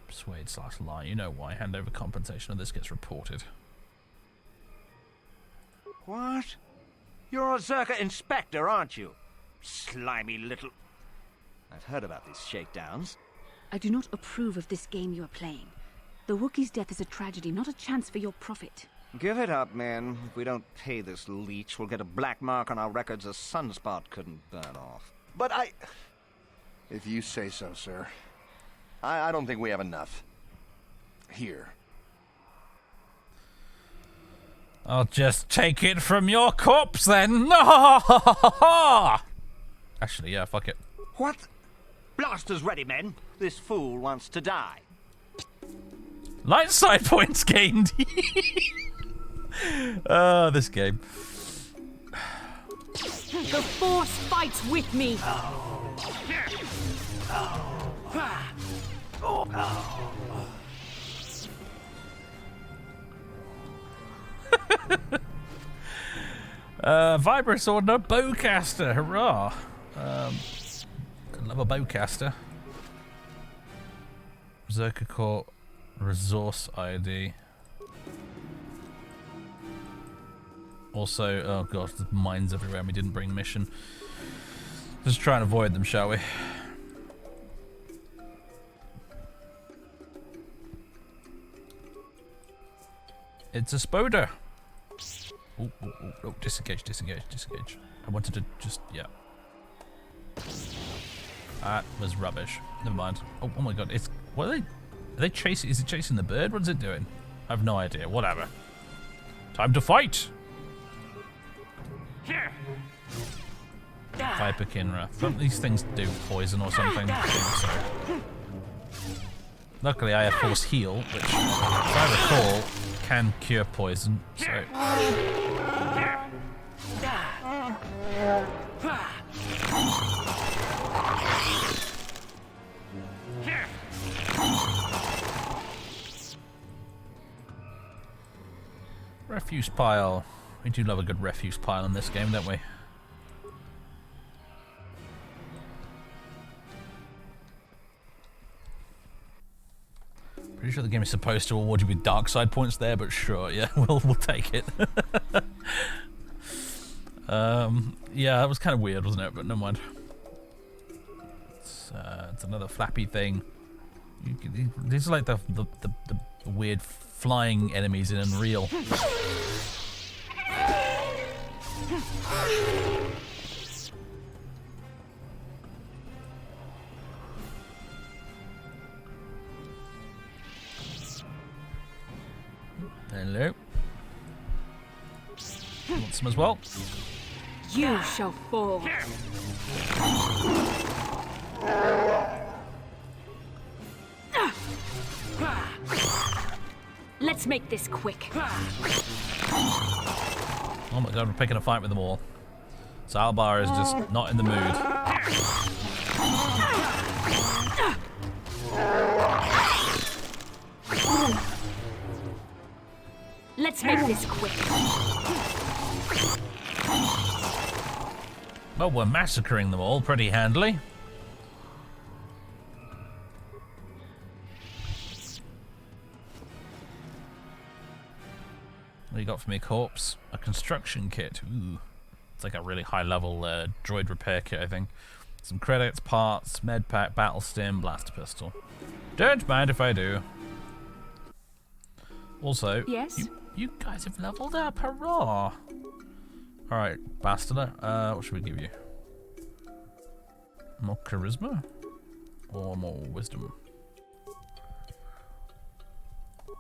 Persuade/lie. You know why. Hand over compensation or this gets reported. What? You're a Zerka inspector, aren't you? Slimy little... I've heard about these shakedowns. I do not approve of this game you are playing. The Wookiee's death is a tragedy, not a chance for your profit. Give it up, man. If we don't pay this leech, we'll get a black mark on our records a sunspot couldn't burn off. But if you say so, sir. I don't think we have enough. Here. I'll just take it from your corpse then. Actually, yeah, fuck it. What? Blasters ready, men. This fool wants to die. Light side points gained. This game. The Force fights with me. Vibrous Order Bowcaster, hurrah! Love a bowcaster. Zerka Corp Resource ID. Also, oh god, there's mines everywhere and we didn't bring mission. Let's try and avoid them, shall we? It's a Spoder! Oh, disengage. I wanted to just, yeah. That was rubbish. Never mind. Oh my god, it's, what are they chasing? Is it chasing the bird? What is it doing? I have no idea. Whatever. Time to fight! Viper Kinra. Don't these things do poison or something? I think so. Luckily I have Force Heal, which, if I recall, can cure poison, so... Refuse pile. We do love a good refuse pile in this game, don't we? Pretty sure the game is supposed to award you with dark side points there, but sure, yeah, we'll take it. Yeah, that was kind of weird, wasn't it? But never mind. It's another flappy thing. These are like the weird flying enemies in Unreal. Hello. Want some as well? You shall fall. Let's make this quick. Oh my god, we're picking a fight with them all. Zalbar is just not in the mood. Let's make this quick. Well, we're massacring them all pretty handily. What do you got for me, corpse? A construction kit. Ooh. It's like a really high-level droid repair kit, I think. Some credits, parts, med pack, battle stim, blaster pistol. Don't mind if I do. Also, yes? You guys have leveled up, hurrah! Alright, Bastard, what should we give you? More charisma? Or more wisdom?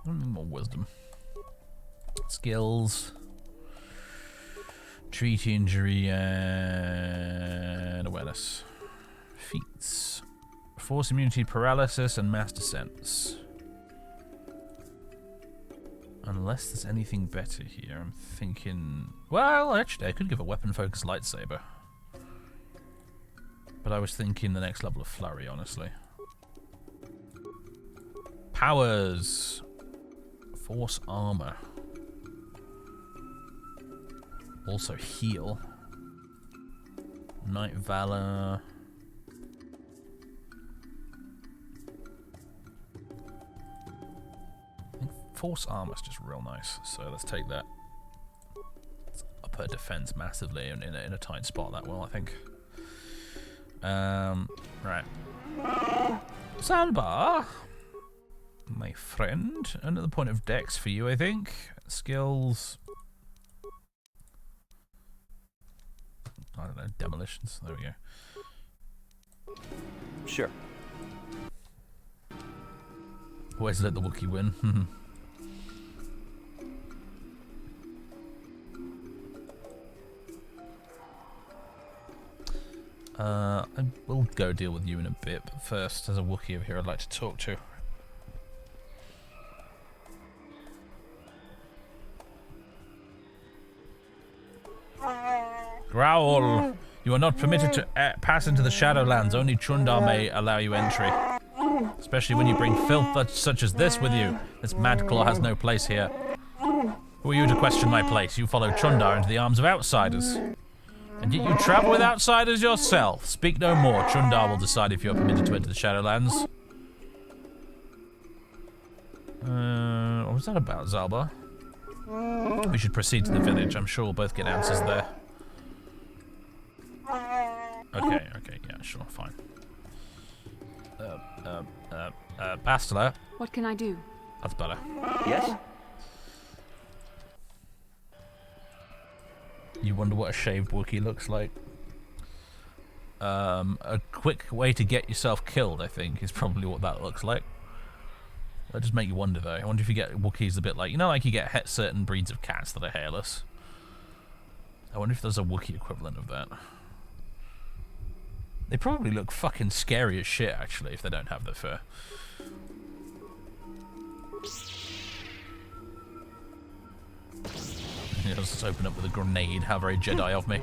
More wisdom. Skills. Treat injury and awareness. Feats. Force immunity, paralysis, and master sense. Unless there's anything better here, I'm thinking... Well, actually, I could give a weapon-focused lightsaber. But I was thinking the next level of flurry, honestly. Powers. Force armor. Also heal. Night Valor. I think Force armor is just real nice, so let's take that. Let's up her defense massively in a tight spot, that will, I think. Right. Zalbar, my friend. Another point of dex for you, I think. Skills. I don't know, demolitions. There we go. Sure. Always let the Wookiee win. I will go deal with you in a bit, but first, there's a Wookiee over here I'd like to talk to. Growl! You are not permitted to pass into the Shadowlands. Only Chundar may allow you entry. Especially when you bring filth such as this with you. This mad claw has no place here. Who are you to question my place? You follow Chundar into the arms of outsiders. And yet you travel with outsiders yourself. Speak no more. Chundar will decide if you are permitted to enter the Shadowlands. What was that about, Zalbar? We should proceed to the village. I'm sure we'll both get answers there. Okay, yeah, sure, fine. Bastila. What can I do? That's better. Yes? You wonder what a shaved Wookiee looks like? A quick way to get yourself killed, I think, is probably what that looks like. That just make you wonder, though. I wonder if you get Wookiees a bit like... You know, like you get certain breeds of cats that are hairless? I wonder if there's a Wookiee equivalent of that. They probably look fucking scary as shit, actually, if they don't have their fur. I'll just open up with a grenade. How very Jedi of me.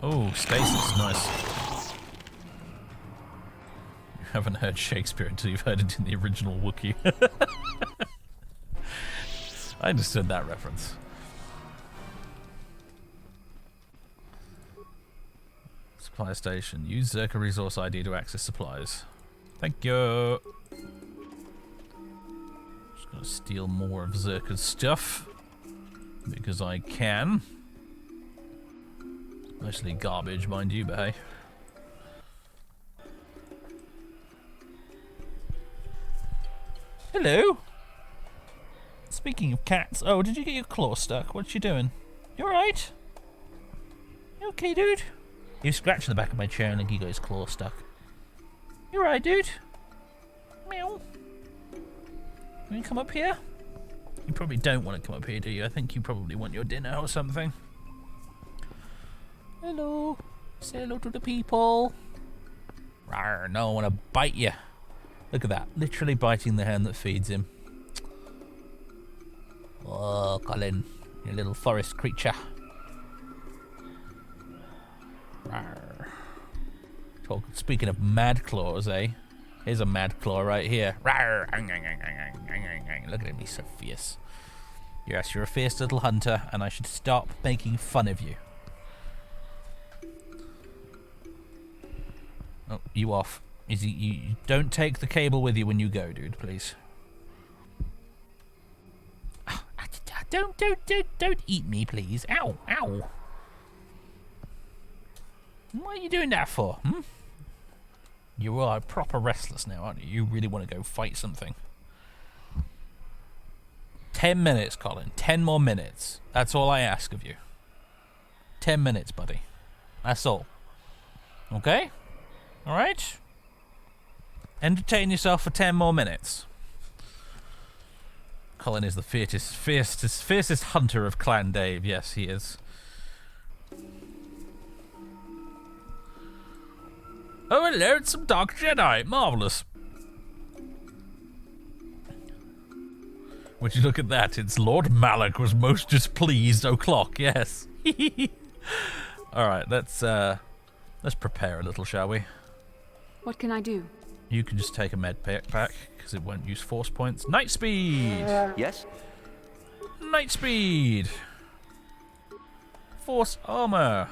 Oh, stasis, nice. You haven't heard Shakespeare until you've heard it in the original Wookiee. I understood that reference. Supply station. Use Zerka resource ID to access supplies. Thank you. Just gonna steal more of Zerka's stuff because I can. Mostly garbage, mind you, but hey. Hello. Speaking of cats, oh, did you get your claw stuck? What you doing? You alright? You okay, dude? You scratched the back of my chair and you got his claw stuck. You right, dude? Meow. You want to come up here? You probably don't want to come up here, do you? I think you probably want your dinner or something. Hello. Say hello to the people. Rawr, no, I want to bite you. Look at that. Literally biting the hand that feeds him. Oh, Colin. You little forest creature. Rawr. Speaking of mad claws, eh? Here's a mad claw right here. Rawr. Look at him, he's so fierce. Yes, you're a fierce little hunter, and I should stop making fun of you. Oh, you off. You don't take the cable with you when you go, dude, please. Don't eat me, please. Ow, ow. What are you doing that for, hmm? You are proper restless now, aren't you? You really want to go fight something. 10 minutes, Colin. 10 more minutes. That's all I ask of you. 10 minutes, buddy. That's all. Okay? Alright? Entertain yourself for 10 more minutes. Colin is the fiercest hunter of Clan Dave. Yes, he is. Oh, hello, it's some Dark Jedi. Marvellous. Would you look at that? It's Lord Malak was most displeased o'clock. Yes. Alright, let's prepare a little, shall we? What can I do? You can just take a med pack, because it won't use force points. Night speed! Yes? Night speed! Force armor!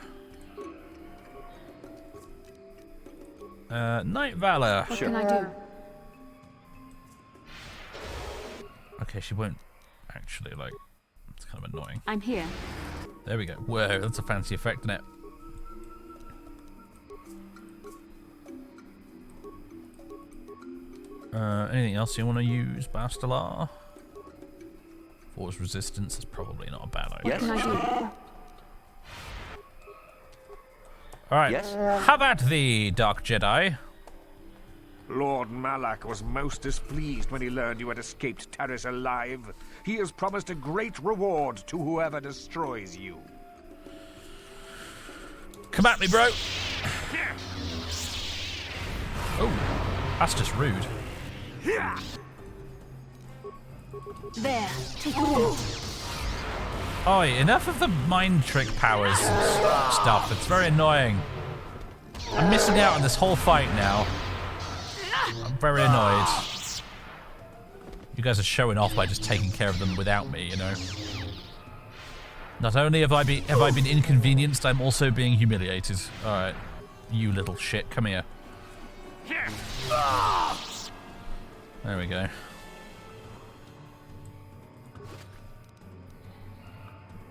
Night valor! What can I do? Okay, she won't actually, like... It's kind of annoying. I'm here. There we go. Whoa, that's a fancy effect, isn't it? Anything else you want to use, Bastelar? Force resistance is probably not a bad idea. What can I do? Alright, Yes? how about the Dark Jedi? Lord Malak was most displeased when he learned you had escaped Terrace alive. He has promised a great reward to whoever destroys you. Come at me, bro! Oh, that's just rude. There, take it. Oi, enough of the mind trick powers stuff. It's very annoying. I'm missing out on this whole fight now. I'm very annoyed. You guys are showing off by just taking care of them without me, you know. Not only have I been inconvenienced, I'm also being humiliated. Alright. You little shit, come here. There we go.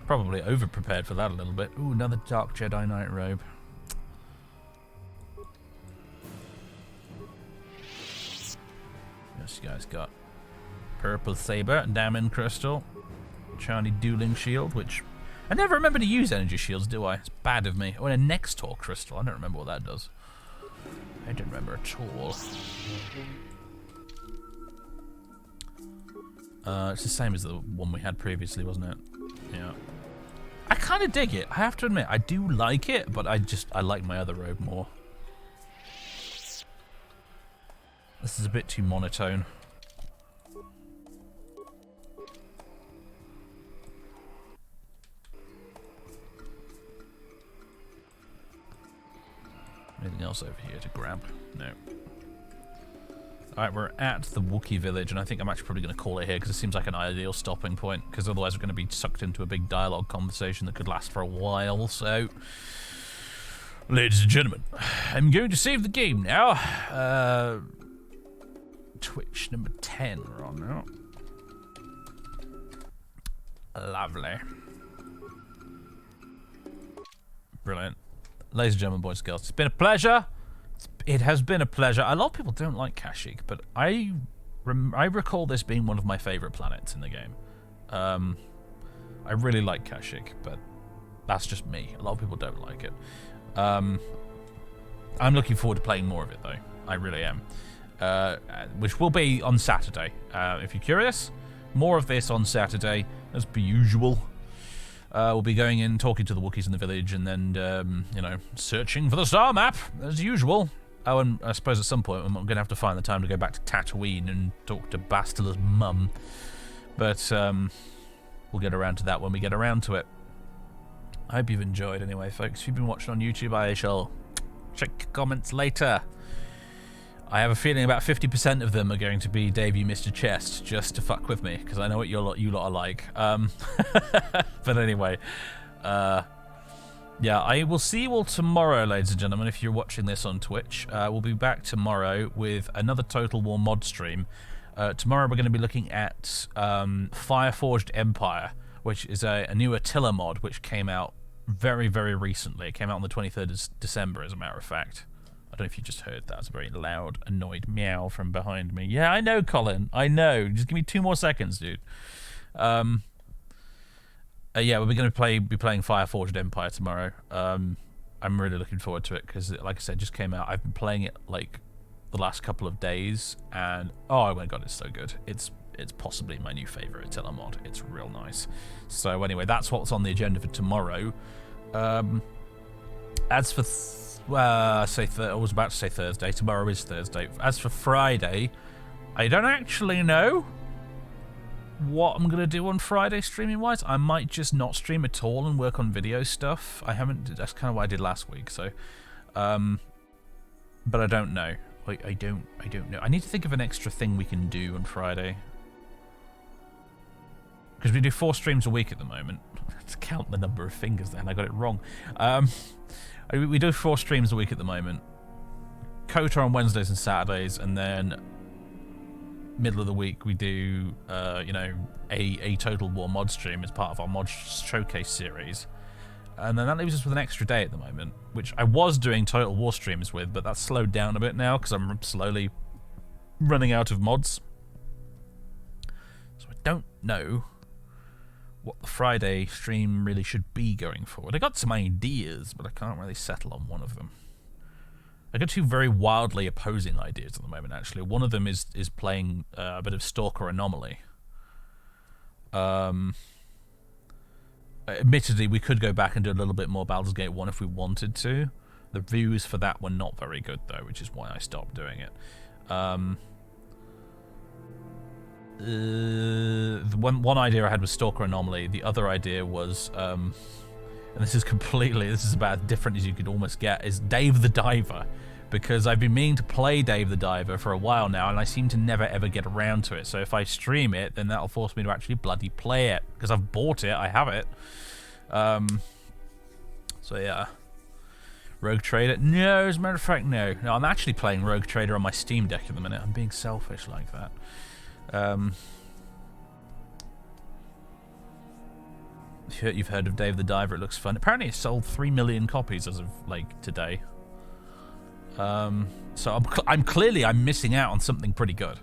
Probably over-prepared for that a little bit. Ooh, another Dark Jedi Knight robe. Yes, you guys got Purple Saber, Diamond Crystal, Shiny Dueling Shield, which... I never remember to use energy shields, do I? It's bad of me. Oh, and a Nextor Crystal. I don't remember what that does. I don't remember at all. It's the same as the one we had previously, wasn't it? Yeah. I kind of dig it. I have to admit, I do like it, but I like my other robe more. This is a bit too monotone. Anything else over here to grab? No. Alright, we're at the Wookiee village, and I think I'm actually probably going to call it here because it seems like an ideal stopping point, because otherwise we're going to be sucked into a big dialogue conversation that could last for a while, so... Ladies and gentlemen, I'm going to save the game now. Twitch number 10 we're on now. Lovely. Brilliant. Ladies and gentlemen, boys and girls, it's been a pleasure. It has been a pleasure. A lot of people don't like Kashyyyk, but I recall this being one of my favourite planets in the game. I really like Kashyyyk, but that's just me. A lot of people don't like it. I'm looking forward to playing more of it, though. I really am. Which will be on Saturday. If you're curious, more of this on Saturday, as per usual. We'll be going in, talking to the Wookiees in the village, and then, you know, searching for the star map, as usual. Oh, and I suppose at some point I'm going to have to find the time to go back to Tatooine and talk to Bastila's mum. But we'll get around to that when we get around to it. I hope you've enjoyed anyway, folks. If you've been watching on YouTube, I shall check comments later. I have a feeling about 50% of them are going to be Dave, you missed your chest, just to fuck with me, because I know what you lot are like. But anyway, yeah, I will see you all tomorrow, ladies and gentlemen, if you're watching this on Twitch. We'll be back tomorrow with another Total War mod stream. Tomorrow we're going to be looking at Fireforged Empire, which is a new Attila mod, which came out very, very recently. It came out on the 23rd of December, as a matter of fact. I don't know if you just heard that. It's a very loud, annoyed meow from behind me. Yeah, I know, Colin. I know. Just give me 2 more seconds, dude. Yeah, we're going to be playing Fireforged Empire tomorrow. I'm really looking forward to it because, like I said, it just came out. I've been playing it like the last couple of days, and oh my god, it's so good. It's possibly my new favorite Attila mod. It's real nice. So anyway, that's what's on the agenda for tomorrow. As for I was about to say Thursday. Tomorrow is Thursday. As for Friday, I don't actually know what I'm gonna do on Friday streaming wise. I might just not stream at all and work on video stuff. I haven't. That's kind of what I did last week. So, but I don't know. I don't know. I need to think of an extra thing we can do on Friday. Because we do 4 streams a week at the moment. Let's count the number of fingers then. I got it wrong. We do 4 streams a week at the moment. KOTOR on Wednesdays and Saturdays, and then middle of the week we do, you know, a Total War mod stream as part of our mod showcase series. And then that leaves us with an extra day at the moment, which I was doing Total War streams with, but that's slowed down a bit now because I'm slowly running out of mods. So I don't know what the Friday stream really should be going forward. I got some ideas, but I can't really settle on one of them. I got 2 very wildly opposing ideas at the moment, actually. One of them is playing a bit of Stalker Anomaly. Admittedly, we could go back and do a little bit more Baldur's Gate 1 if we wanted to. The views for that were not very good, though, which is why I stopped doing it. The one idea I had was Stalker Anomaly. The other idea was, and this is about as different as you could almost get, is Dave the Diver. Because I've been meaning to play Dave the Diver for a while now, and I seem to never ever get around to it. So if I stream it, then that'll force me to actually bloody play it. Because I've bought it, I have it. So yeah. Rogue Trader? No, as a matter of fact, no. No, I'm actually playing Rogue Trader on my Steam Deck at the minute. I'm being selfish like that. You've heard of Dave the Diver, it looks fun. Apparently it sold 3 million copies as of, like, today. So I'm clearly missing out on something pretty good.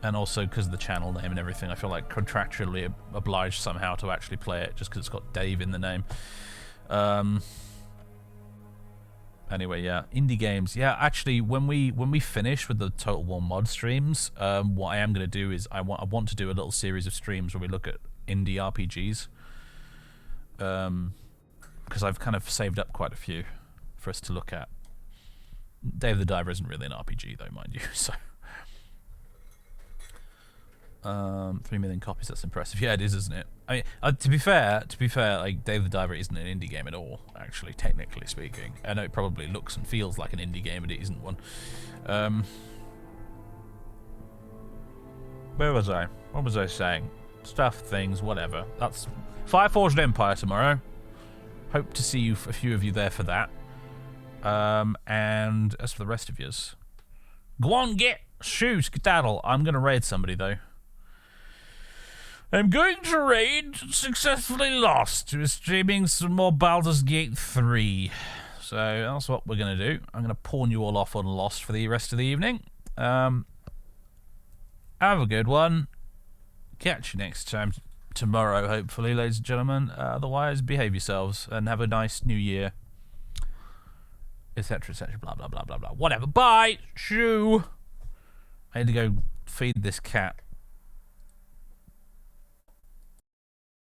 And also because of the channel name and everything, I feel like contractually obliged somehow to actually play it just because it's got Dave in the name. Anyway, yeah, indie games. Yeah, actually, when we finish with the Total War mod streams, what I am going to do is I want to do a little series of streams where we look at indie RPGs. Because I've kind of saved up quite a few for us to look at. Dave the Diver isn't really an RPG, though, mind you. So, 3 million copies. That's impressive. Yeah, it is, isn't it? I mean, to be fair, like Dave the Diver isn't an indie game at all. Actually, technically speaking, I know it probably looks and feels like an indie game, but it isn't one. Where was I? What was I saying? Stuff, things, whatever. That's Fireforged Empire tomorrow. Hope to see a few of you there for that. And as for the rest of yous, go on, shoot, skedaddle. I'm gonna raid somebody though. I'm going to raid Successfully Lost. We're streaming some more Baldur's Gate 3. So that's what we're going to do. I'm going to pawn you all off on Lost for the rest of the evening. Have a good one. Catch you next time tomorrow, hopefully, ladies and gentlemen. Otherwise, behave yourselves and have a nice new year. etc., etc., blah, blah, blah, blah, blah. Whatever. Bye! Shoo! I had to go feed this cat